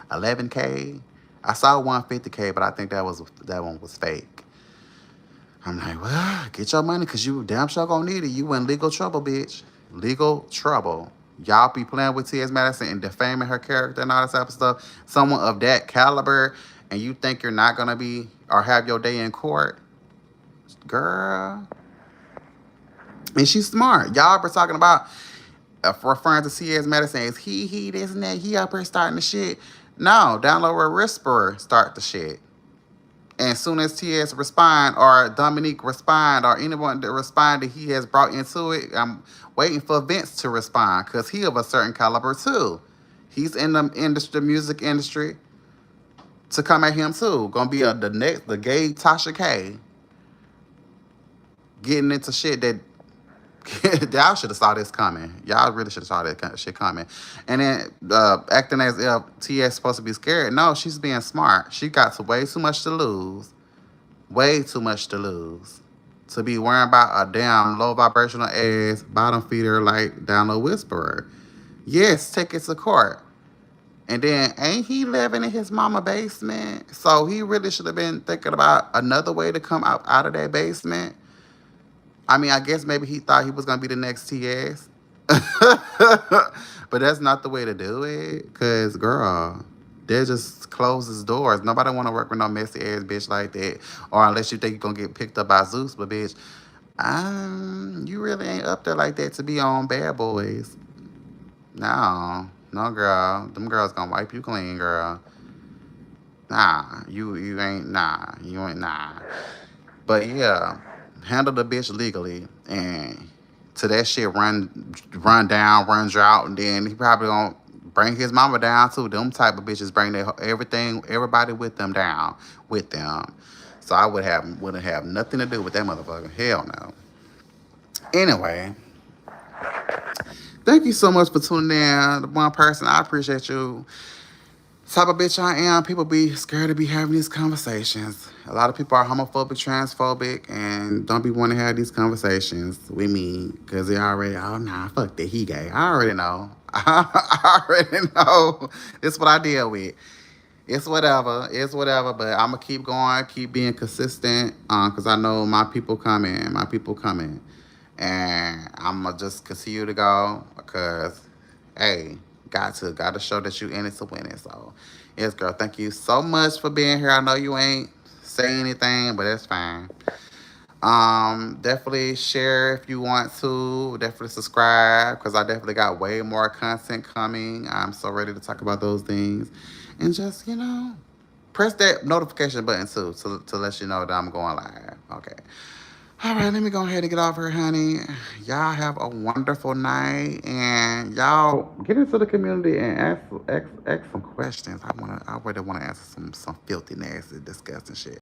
A: 11K. I saw 150K, but I think that one was fake. I'm like, well, get your money, because you damn sure gonna need it. You in legal trouble, bitch. Legal trouble. Y'all be playing with T.S. Madison and defaming her character and all that type of stuff. Someone of that caliber, and you think you're not gonna be or have your day in court, girl. And she's smart. Y'all were talking about referring to T.S. Madison as he, this and that. He up here starting the shit. No, Down Low Whisperer start the shit. And as soon as T.S. respond, or Dominique respond, or anyone that respond that he has brought into it, I'm waiting for Vince to respond, because he of a certain caliber too. He's in the industry, music industry. to come at him too. Gonna be the gay Tasha K getting into shit that y'all should have saw this coming. Y'all really should have saw that shit coming. And then acting as if TS supposed to be scared. No, she's being smart. She got way too much to lose. Way too much to lose. To be worrying about a damn low vibrational ass bottom feeder like down low whisperer. Yes, take it to court. And then ain't he living in his mama basement? So he really should have been thinking about another way to come out of that basement. I mean, I guess maybe he thought he was gonna be the next TS. But that's not the way to do it. Cause girl, that just closes doors. Nobody wanna work with no messy ass bitch like that. Or unless you think you're gonna get picked up by Zeus, but bitch, you really ain't up there like that to be on Bad Boys. No. No girl. Them girls gonna wipe you clean, girl. Nah. You ain't nah. You ain't nah. But yeah, handle the bitch legally, and to that shit run down, run drought, and then he probably gonna bring his mama down too. Them type of bitches bring their everything, everybody with them down with them. So I wouldn't have nothing to do with that motherfucker. Hell no. Anyway, thank you so much for tuning in. The one person, I appreciate you. Type of bitch I am, people be scared to be having these conversations. A lot of people are homophobic, transphobic, and don't be wanting to have these conversations with me because they already, oh nah, fuck that, he gay. I already know. I already know. It's what I deal with. It's whatever. It's whatever. But I'm gonna keep going, keep being consistent, because I know my people coming. My people coming, and I'm gonna just continue to go because, hey, got to show that you in it to win it. So, yes, girl. Thank you so much for being here. I know you ain't saying anything, but that's fine. Definitely share if you want to. Definitely subscribe because I definitely got way more content coming. I'm so ready to talk about those things, and just press that notification button too to let you know that I'm going live. Okay. All right, let me go ahead and get off here, honey. Y'all have a wonderful night, and y'all get into the community and ask some questions. I really wanna answer some filthy, nasty, disgusting shit.